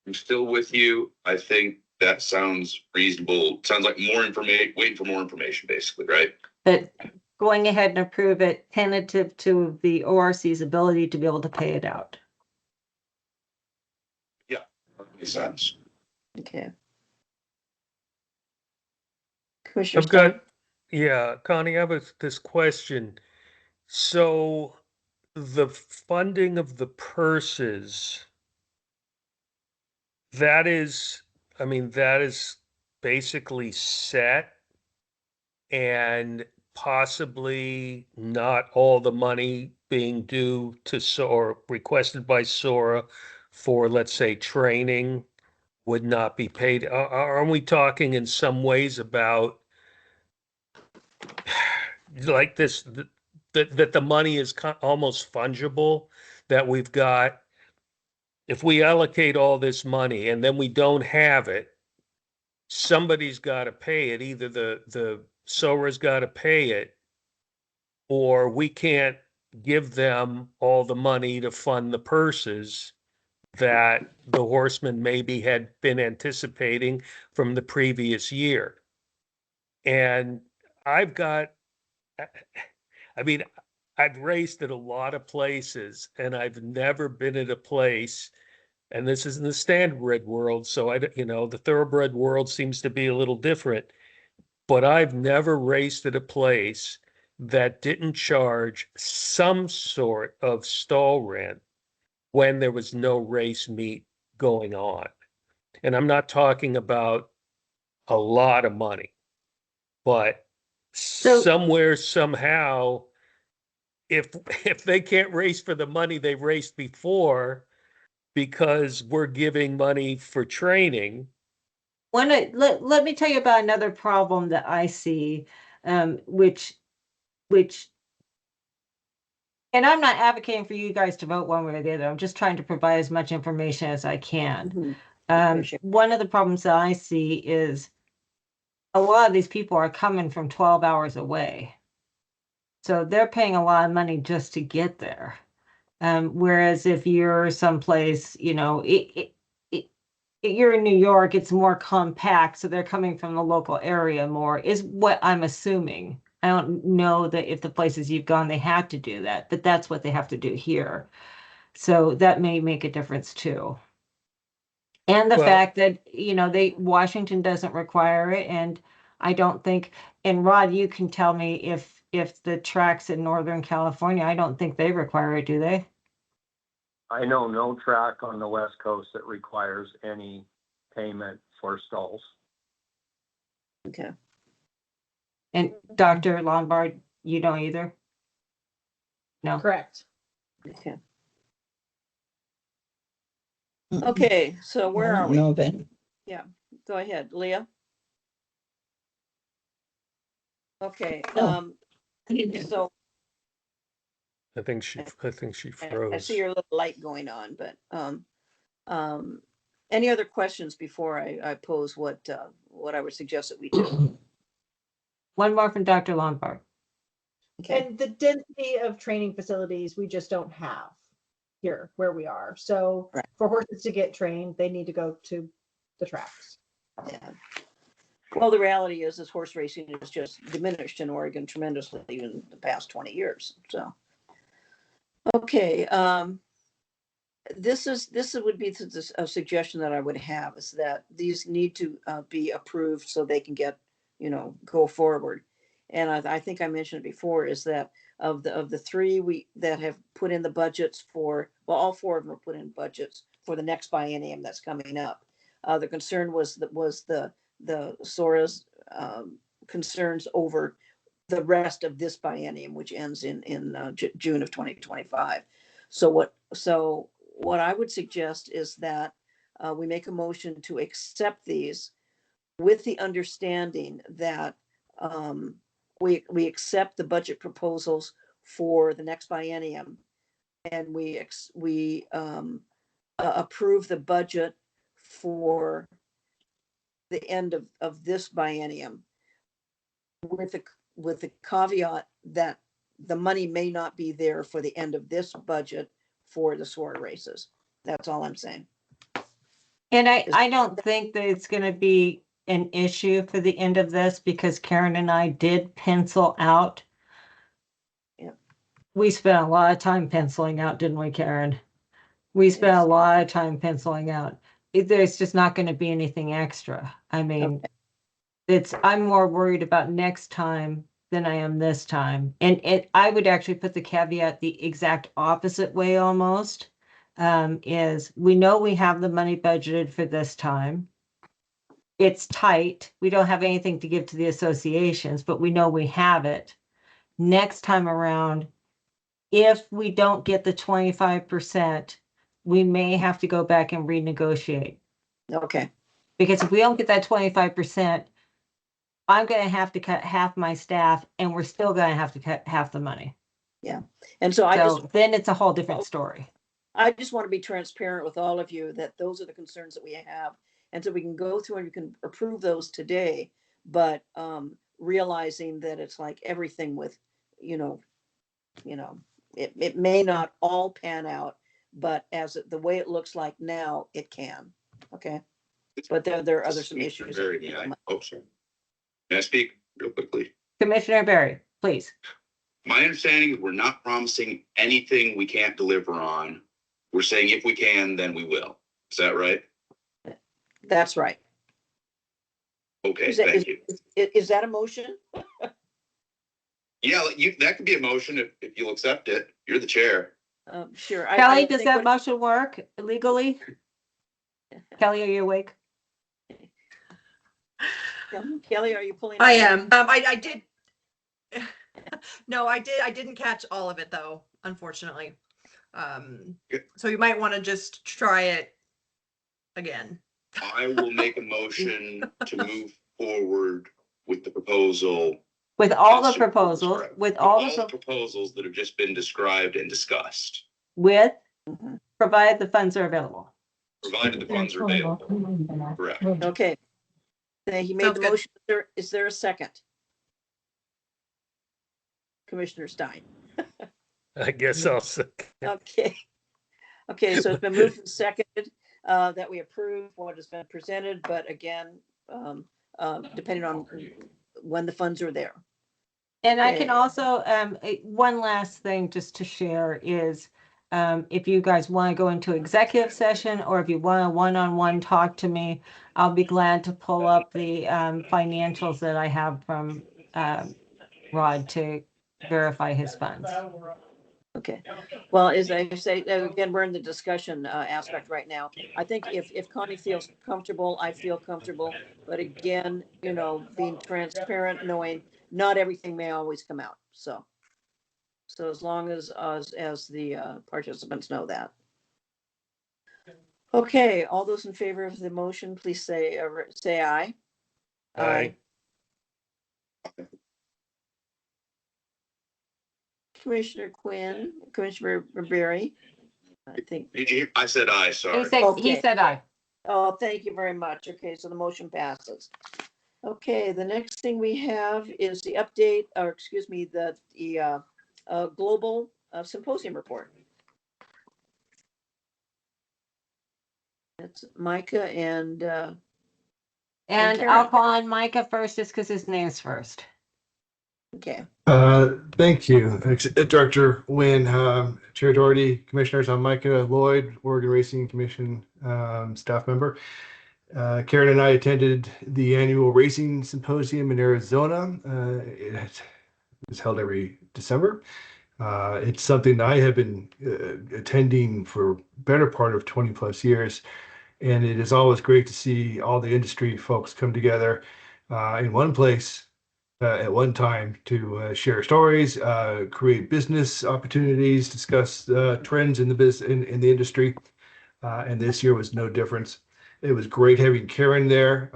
I'm still with you. I think that sounds reasonable. Sounds like more information, waiting for more information, basically, right?
But going ahead and approve it tentative to the ORC's ability to be able to pay it out.
Makes sense.
Okay. Commissioner
I'm good. Yeah, Connie, I have this question. So the funding of the purses, that is, I mean, that is basically set and possibly not all the money being due to or requested by Sora for, let's say, training would not be paid. Aren't we talking in some ways about like this, that the money is almost fungible, that we've got, if we allocate all this money and then we don't have it, somebody's got to pay it. Either the SORA's got to pay it, or we can't give them all the money to fund the purses that the horsemen maybe had been anticipating from the previous year. And I've got, I mean, I've raced at a lot of places and I've never been at a place, and this is in the standardbred world, so the thoroughbred world seems to be a little different, but I've never raced at a place that didn't charge some sort of stall rent when there was no race meet going on. And I'm not talking about a lot of money, but somewhere, somehow, if they can't race for the money they raced before because we're giving money for training.
Let me tell you about another problem that I see, which, and I'm not advocating for you guys to vote one way or the other. I'm just trying to provide as much information as I can. One of the problems that I see is a lot of these people are coming from 12 hours away. So they're paying a lot of money just to get there. Whereas if you're someplace, you're in New York, it's more compact. So they're coming from the local area more, is what I'm assuming. I don't know that if the places you've gone, they have to do that, but that's what they have to do here. So that may make a difference too. And the fact that, Washington doesn't require it. And I don't think, and Rod, you can tell me if the tracks in Northern California, I don't think they require it, do they?
I know no track on the West Coast that requires any payment for stalls.
Okay.
And Dr. Lombard, you don't either? No.
Correct.
Okay. Okay, so where are we?
No, Ben.
Yeah, go ahead, Leah. Okay,
No.
so
I think she
I
froze.
see your little light going on, but any other questions before I pose what I would suggest that we do?
One more from Dr. Lombard.
Okay,
And the density of training facilities, we just don't have here where we are. So
Right.
for horses to get trained, they need to go to the tracks.
yeah. Well, the reality is horse racing has just diminished in Oregon tremendously in the past 20 years. So, okay, this would be a suggestion that I would have, is that these need to be approved so they can get, go forward. And I think I mentioned it before, is that of the three that have put in the budgets for, well, all four of them are put in budgets for the next biennium that's coming up. The concern was the SORA's concerns over the rest of this biennium, which ends in June of 2025. So what I would suggest is that we make a motion to accept these with the understanding that we accept the budget proposals for the next biennium, and we approve the budget for the end of this biennium, with the caveat that the money may not be there for the end of this budget for the SORA races. That's all I'm saying.
And I don't think that it's going to be an issue for the end of this, because Karen and I did pencil out.
Yep.
We spent a lot of time penciling out, didn't we, Karen? We spent a lot of time penciling out. There's just not going to be anything extra. I mean, I'm more worried about next time than I am this time. And I would actually put the caveat the exact opposite way almost. Is we know we have the money budgeted for this time. It's tight. We don't have anything to give to the associations, but we know we have it. Next time around, if we don't get the 25%, we may have to go back and renegotiate.
Okay,
Because if we don't get that 25%, I'm gonna have to cut half my staff and we're still gonna have to cut half the money.
and so
So then it's a whole different story.
I just want to be transparent with all of you that those are the concerns that we have. And so we can go through and we can approve those today, but realizing that it's like everything with, it may not all pan out, but the way it looks like now, it can. Okay. But there are other some issues.
Oh, sorry. May I speak real quickly?
Commissioner Barry, please.
My understanding is we're not promising anything we can't deliver on. We're saying if we can, then we will. Is that right?
That's right.
Okay,
Is that-
thank you.
Is that a motion?
Yeah, that could be a motion if you'll accept it. You're the chair.
Sure.
Kelly, does that motion work legally? Kelly, are you awake?
Kelly, are you pulling?
I
up?
am. I did. No, I didn't catch all of it though, unfortunately. So you might want to just try it again.
I will make a motion to move forward with the proposal.
With all the
That's
proposals,
correct.
with all
the
the,
proposals that have just been described and discussed,
with,
Mhm.
provided the funds are available.
provided the funds are available. Correct.
Okay. Thank you. Made
Sounds
the
good.
motion. Is there a second? Commissioner Stein.
I guess I'll say.
Okay. Okay, so it's been moved and seconded that we approve what has been presented, but again, depending on when the funds are there.
And I can
Okay.
also, one last thing just to share is, if you guys want to go into executive session or if you want a one-on-one talk to me, I'll be glad to pull up the financials that I have from Rod to verify his funds.
Okay. Well, as I say, again, we're in the discussion aspect right now. I think if Connie feels comfortable, I feel comfortable. But again, being transparent, knowing not everything may always come out. So as long as the participants know that. Okay, all those in favor of the motion, please say aye.
Aye.
Commissioner Quinn, Commissioner Barry. I think.
Did you hear? I said aye, sorry.
He
Okay.
said aye.
Oh, thank you very much. Okay, so the motion passes. Okay, the next thing we have is the update, or excuse me, the global symposium report. That's Micah and
And
Karen.
I'll call on Micah first just because his name's first.
okay.
Thank you, Director Wynn, Chair Doherty, Commissioners. I'm Micah Lloyd, Oregon Racing Commission staff member. Karen and I attended the annual racing symposium in Arizona. It is held every December. It's something that I have been attending for better part of 20 plus years. And it is always great to see all the industry folks come together in one place at one time to share stories, create business opportunities, discuss trends in the industry. And this year was no difference. It was great having Karen there.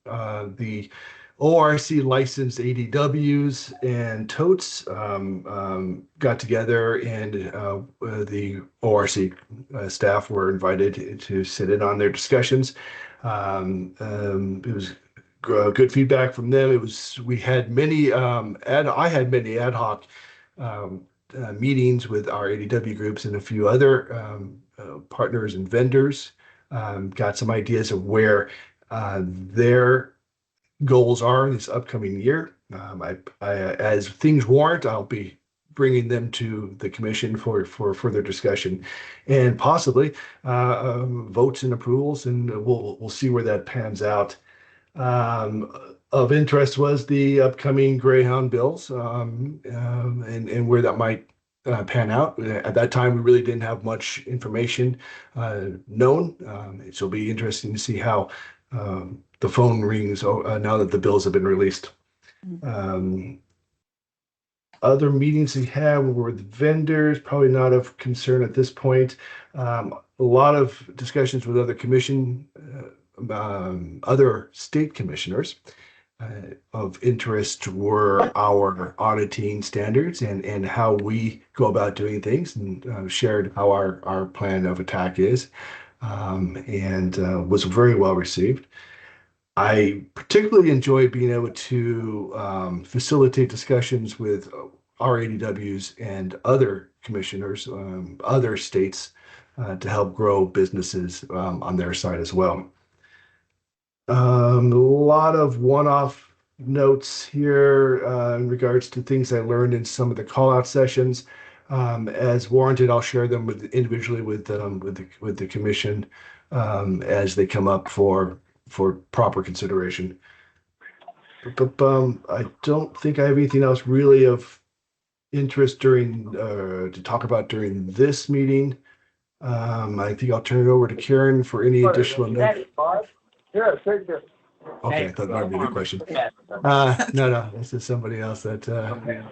The ORC licensed ADWs and totes got together, and the ORC staff were invited to sit in on their discussions. It was good feedback from them. We had many I had many ad hoc meetings with our ADW groups and a few other partners and vendors. Got some ideas of where their goals are this upcoming year. As things warrant, I'll be bringing them to the commission for further discussion and possibly votes and approvals, and we'll see where that pans out. of interest was the upcoming Greyhound bills, and where that might pan out. At that time, we really didn't have much information known. So it'll be interesting to see how the phone rings now that the bills have been released. Other meetings we had were with vendors, probably not of concern at this point. A lot of discussions with other other state commissioners. Of interest were our auditing standards and how we go about doing things, and shared how our plan of attack is, and was very well received. I particularly enjoyed being able to facilitate discussions with our ADWs and other commissioners, other states, to help grow businesses on their side as well. A lot of one-off notes here in regards to things I learned in some of the call-out sessions. As warranted, I'll share them individually with the commission as they come up for proper consideration. But I don't think I have anything else really of interest to talk about during this meeting. I think I'll turn it over to Karen for any additional notes. Okay, I thought that might be the question. No, this is somebody else that.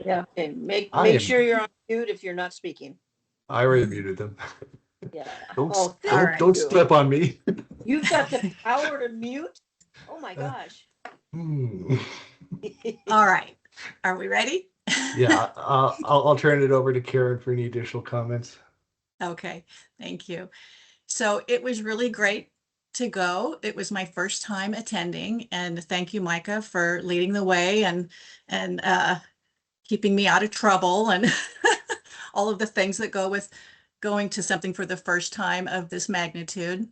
Yeah, okay, make
am-
sure you're on mute if you're not speaking.
I already muted them.
Yeah.
Don't
Oh,
don't,
thank
don't
you.
step on me.
You've got the power to mute? Oh my gosh.
All right. Are we ready?
Yeah, I'll turn it over to Karen for any additional comments.
Okay, thank you. So it was really great to go. It was my first time attending, and thank you, Micah, for leading the way and keeping me out of trouble and all of the things that go with going to something for the first time of this magnitude.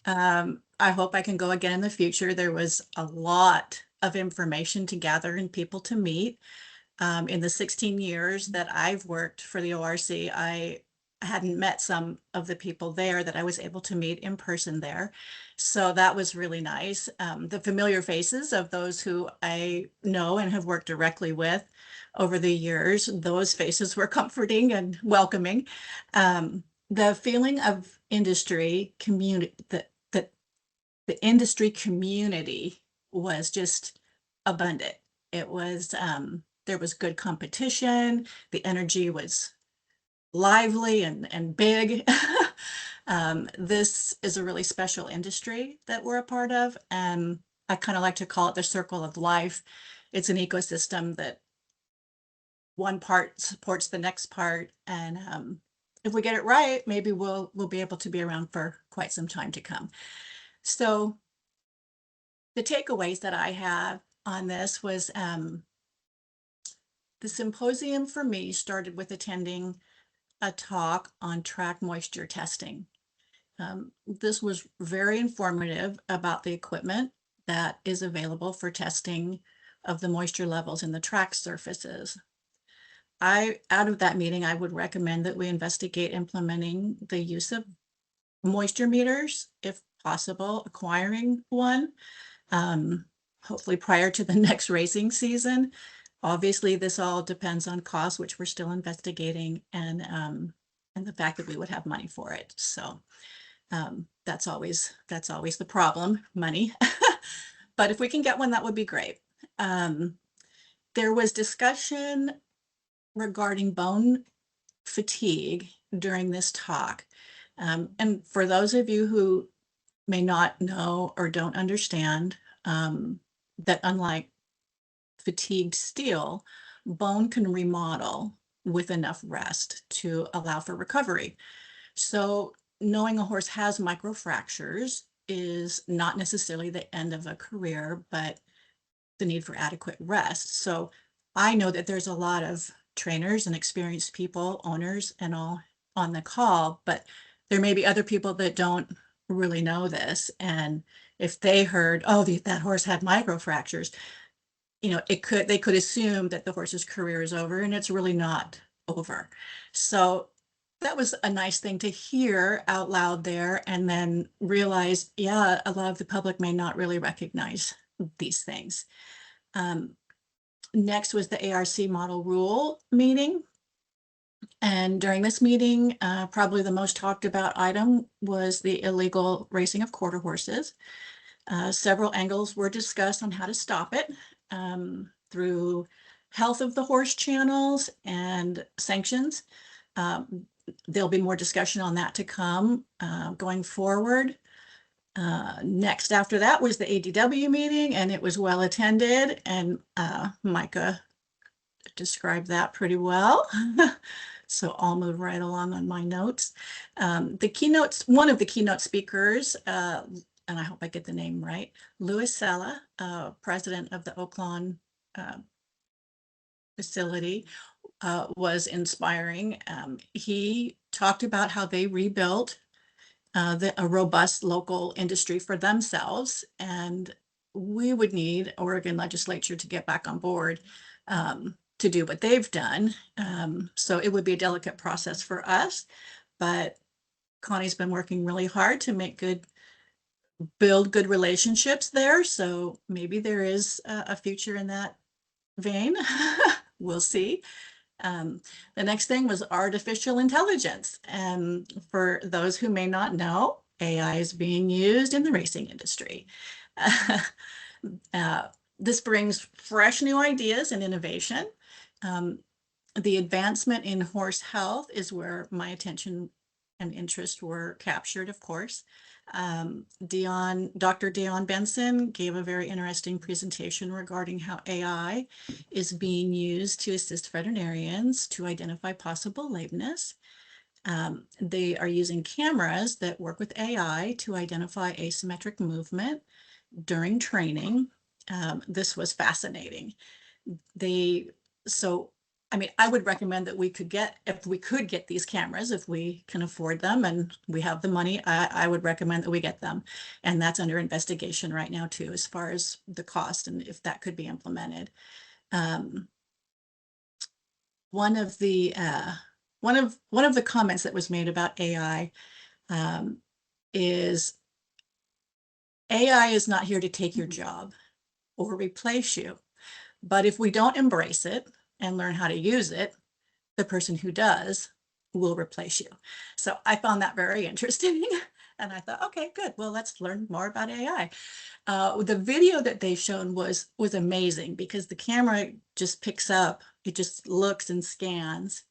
I hope I can go again in the future. There was a lot of information to gather and people to meet. In the 16 years that I've worked for the ORC, I hadn't met some of the people there that I was able to meet in person there. So that was really nice. The familiar faces of those who I know and have worked directly with over the years, those faces were comforting and welcoming. The feeling of industry community, the industry community was just abundant. It was, there was good competition. The energy was lively and big. This is a really special industry that we're a part of, and I kind of like to call it the circle of life. It's an ecosystem that one part supports the next part, and if we get it right, maybe we'll be able to be around for quite some time to come. So the takeaways that I have on this was the symposium for me started with attending a talk on track moisture testing. This was very informative about the equipment that is available for testing of the moisture levels in the track surfaces. Out of that meeting, I would recommend that we investigate implementing the use of moisture meters, if possible, acquiring one, hopefully prior to the next racing season. Obviously, this all depends on cost, which we're still investigating, and the fact that we would have money for it. So that's always the problem, money. But if we can get one, that would be great. There was discussion regarding bone fatigue during this talk. And for those of you who may not know or don't understand, that unlike fatigued steel, bone can remodel with enough rest to allow for recovery. So knowing a horse has microfractures is not necessarily the end of a career, but the need for adequate rest. So I know that there's a lot of trainers and experienced people, owners and all on the call, but there may be other people that don't really know this. And if they heard, oh, that horse had microfractures, you know, they could assume that the horse's career is over, and it's really not over. So that was a nice thing to hear out loud there, and then realize, yeah, a lot of the public may not really recognize these things. Next was the ARC model rule meeting. And during this meeting, probably the most talked about item was the illegal racing of quarter horses. Several angles were discussed on how to stop it through health of the horse channels and sanctions. There'll be more discussion on that to come going forward. Next after that was the ADW meeting, and it was well attended, and Micah described that pretty well. So I'll move right along on my notes. The keynotes, one of the keynote speakers, and I hope I get the name right, Louis Sella, president of the Oaklawn facility, was inspiring. He talked about how they rebuilt a robust local industry for themselves, and we would need Oregon legislature to get back on board to do what they've done. So it would be a delicate process for us, but Connie's been working really hard to build good relationships there. So maybe there is a future in that vein. We'll see. The next thing was artificial intelligence. And for those who may not know, AI is being used in the racing industry. This brings fresh new ideas and innovation. The advancement in horse health is where my attention and interest were captured, of course. Dr. Dion Benson gave a very interesting presentation regarding how AI is being used to assist veterinarians to identify possible lameness. They are using cameras that work with AI to identify asymmetric movement during training. This was fascinating. I mean, I would recommend that if we could get these cameras, if we can afford them and we have the money, I would recommend that we get them. And that's under investigation right now too, as far as the cost and if that could be implemented. One of the comments that was made about AI is AI is not here to take your job or replace you. But if we don't embrace it and learn how to use it, the person who does will replace you. So I found that very interesting. And I thought, okay, good. Well, let's learn more about AI. The video that they shown was amazing because the camera just picks up, it just looks and scans,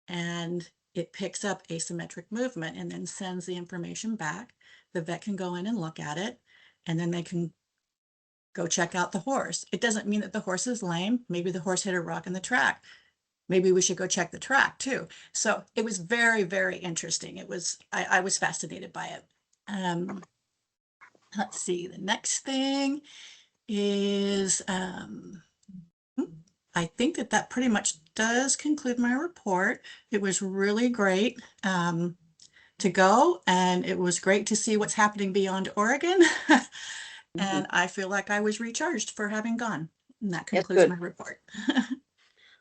and it picks up asymmetric movement and then sends the information back. The vet can go in and look at it, and then they can go check out the horse. It doesn't mean that the horse is lame. Maybe the horse hit a rock in the track. Maybe we should go check the track too. So it was very, very interesting. I was fascinated by it. Let's see, the next thing is, I think that pretty much does conclude my report. It was really great to go, and it was great to see what's happening beyond Oregon. And I feel like I was recharged for having gone. And that concludes my report.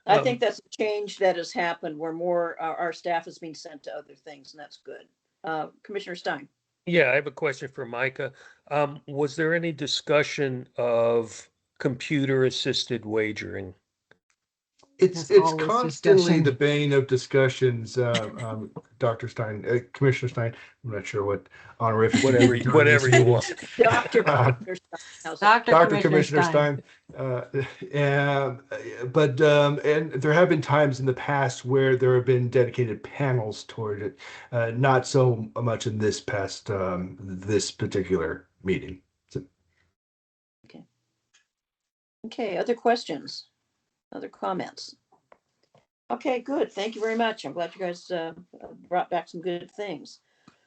I think that's a change that has happened where our staff is being sent to other things, and that's good. Commissioner Stein.
Yeah, I have a question for Micah. Was there any discussion of computer-assisted wagering?
It's
always
constantly
discussion.
the bane of discussions, Dr. Stein, Commissioner Stein. I'm not sure what honorific.
Whatever
you
you want.
Dr.
Dr. Commissioner Stein. And there have been times in the past where there have been dedicated panels toward it. Not so much in this particular meeting.
Okay, other questions? Other comments? Okay, good. Thank you very much. I'm glad you guys brought back some good things.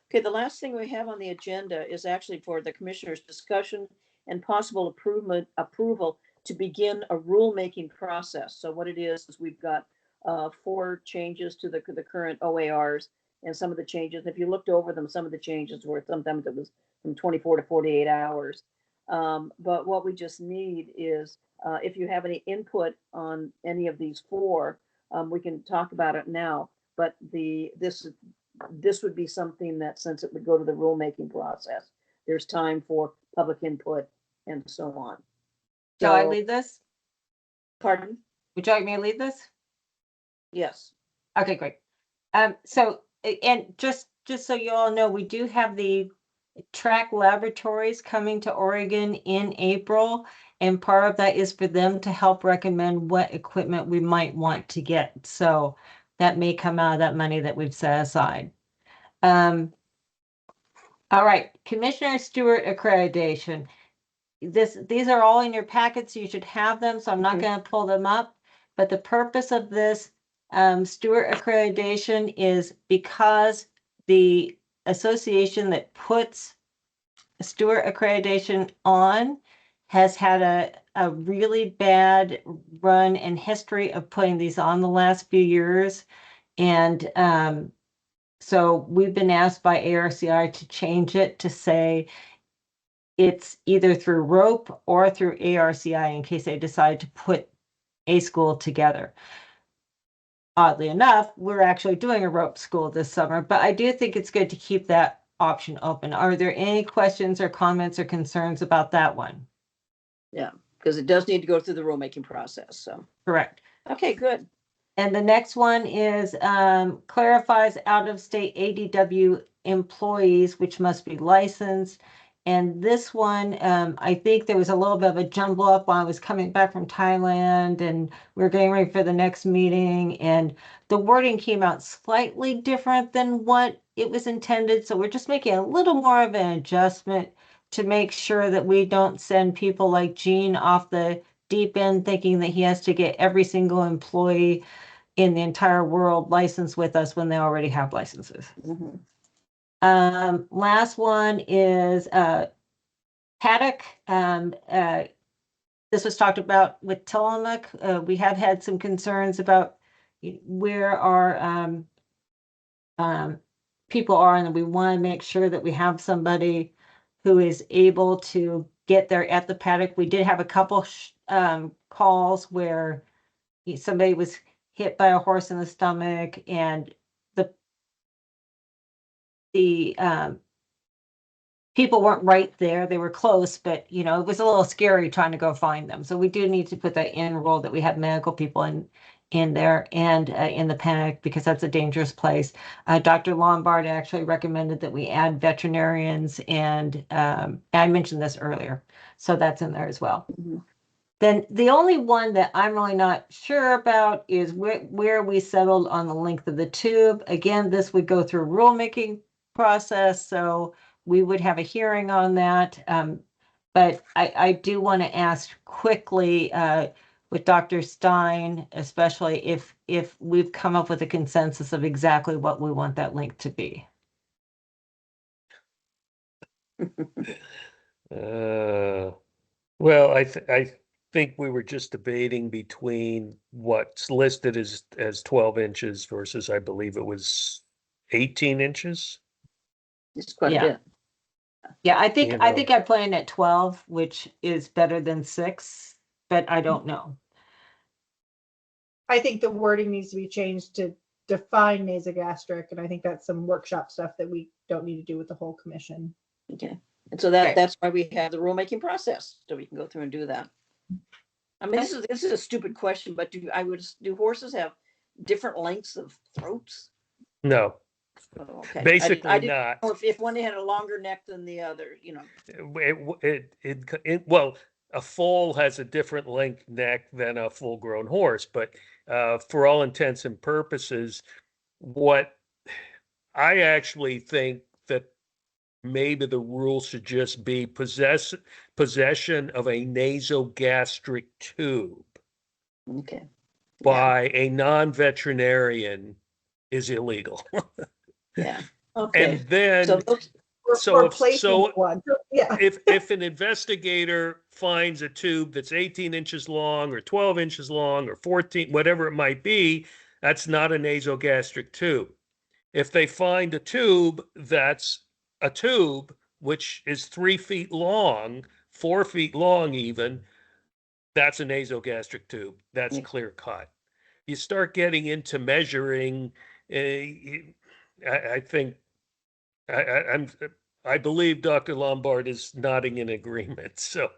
Okay, the last thing we have on the agenda is actually for the commissioners' discussion and possible approval to begin a rulemaking process. So what it is we've got 4 changes to the current OARs, and some of the changes, if you looked over them, some of the changes were sometimes it was from 24 to 48 hours. But what we just need is if you have any input on any of these 4, we can talk about it now. But this would be something that, since it would go to the rulemaking process, there's time for public input and so on.
Shall I
So-
lead this?
Pardon?
Would you like me to lead this?
Yes.
Okay, great. And just so you all know, we do have the track laboratories coming to Oregon in April. And part of that is for them to help recommend what equipment we might want to get. So that may come out of that money that we've set aside. All right, Commissioner Stewart accreditation. These are all in your packets. You should have them, so I'm not going to pull them up. But the purpose of this Stewart accreditation is because the association that puts Stewart accreditation on has had a really bad run and history of putting these on the last few years. And so we've been asked by ARCI to change it to say it's either through ROPE or through ARCI in case they decide to put a school together. Oddly enough, we're actually doing a ROPE school this summer, but I do think it's good to keep that option open. Are there any questions or comments or concerns about that one?
Yeah, because it does need to go through the rulemaking process, so.
Correct.
Okay, good.
And the next one is clarifies out-of-state ADW employees, which must be licensed. And this one, I think there was a little bit of a jumble up while I was coming back from Thailand and we were getting ready for the next meeting. And the wording came out slightly different than what it was intended. So we're just making a little more of an adjustment to make sure that we don't send people like Gene off the deep end thinking that he has to get every single employee in the entire world licensed with us when they already have licenses.
Mhm.
Last one is paddock. This was talked about with Tillamook. We have had some concerns about where our people are, and we want to make sure that we have somebody who is able to get there at the paddock. We did have a couple calls where somebody was hit by a horse in the stomach, and the people weren't right there. They were close, but it was a little scary trying to go find them. So we do need to put that in rule that we have medical people in there and in the paddock because that's a dangerous place. Dr. Lombard actually recommended that we add veterinarians, and I mentioned this earlier, so that's in there as well.
Mhm.
Then the only one that I'm really not sure about is where we settled on the length of the tube. Again, this would go through a rulemaking process, so we would have a hearing on that. But I do want to ask quickly with Dr. Stein, especially if we've come up with a consensus of exactly what we want that length to be.
Well, I think we were just debating between what's listed as 12 inches versus I believe it was 18 inches.
It's quite a
Yeah.
bit.
Yeah, I think
You
I
know.
think I plan at 12, which is better than 6, but I don't know.
I think the wording needs to be changed to define nasogastric, and I think that's some workshop stuff that we don't need to do with the whole commission.
Okay. And so
Okay.
that's why we have the rulemaking process, so we can go through and do that. I mean, this is a stupid question, but do horses have different lengths of throats?
No,
Oh, okay.
basically
I didn't
not.
know if one had a longer neck than the other,
Well, a foal has a different length neck than a full-grown horse, but for all intents and purposes, what I actually think that maybe the rule should just be possession of a nasogastric tube
Okay.
by a non-veterinarian is illegal.
Yeah. Okay.
And then
So those-
So
Or placing one. Yeah.
if an investigator finds a tube that's 18 inches long or 12 inches long or 14, whatever it might be, that's not a nasogastric tube. If they find a tube that's a tube which is 3 feet long, 4 feet long even, that's a nasogastric tube. That's
Yeah.
clear cut. You start getting into measuring, I think I'm I believe Dr. Lombard is nodding in agreement, so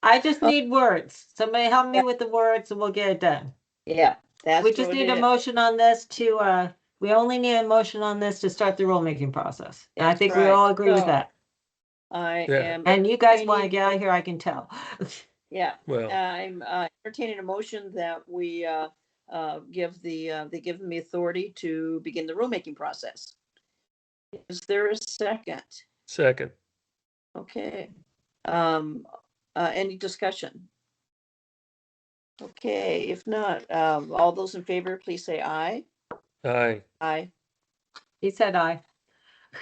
I just need words. Somebody help me with the words and we'll get it done.
Yeah, that's
We just
what
need a
it is.
motion on this to, we only need a motion on this to start the rulemaking process. And I
That's
think we
right.
all agree with
So,
that.
I
Yeah.
am.
And you guys want to
entertaining-
get out of here, I can tell.
Yeah,
well,
I'm entertaining a motion that we give they give them the authority to begin the rulemaking process. Is there a second?
second.
Okay. Any discussion? Okay, if not, all those in favor, please say aye.
Aye.
Aye.
He said aye.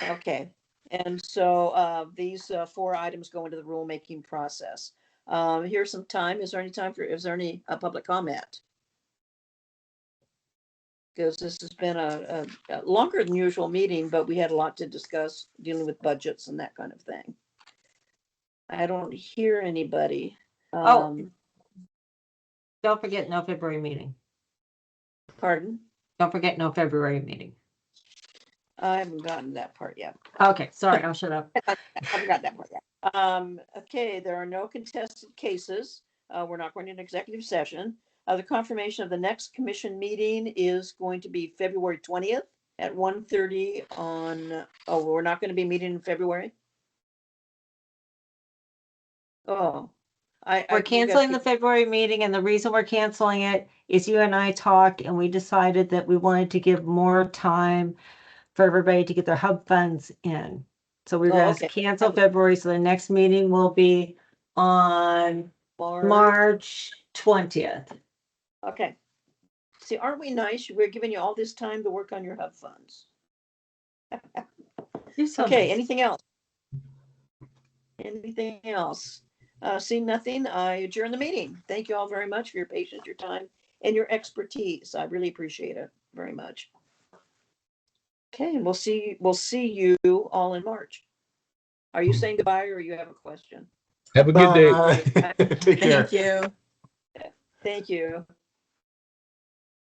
Okay. And so these 4 items go into the rulemaking process. Here's some time. Is there any public comment? Because this has been a longer than usual meeting, but we had a lot to discuss dealing with budgets and that kind of thing. I don't hear anybody.
Oh. Don't forget no February meeting.
Pardon?
Don't forget no February meeting.
I haven't gotten that part yet.
Okay, sorry, I'll shut up.
I haven't got that part yet. Okay, there are no contested cases. We're not going to an executive session. The confirmation of the next commission meeting is going to be February 20th at 1:30 on, we're not going to be meeting in February? Oh.
We're canceling the February meeting, and the reason we're canceling it is you and I talked and we decided that we wanted to give more time for everybody to get their hub funds in. So we're
Oh,
gonna
okay.
cancel February, so the next meeting will be on March 20th.
Okay. See, aren't we nice? We're giving you all this time to work on your hub funds.
You're so
Okay,
nice.
anything else? Anything else? Seeing nothing, I adjourn the meeting. Thank you all very much for your patience, your time, and your expertise. I really appreciate it very much. Okay, and we'll see you all in March. Are you saying goodbye or you have a question?
Have a good day.
Bye. Take care.
Thank you.
Thank you.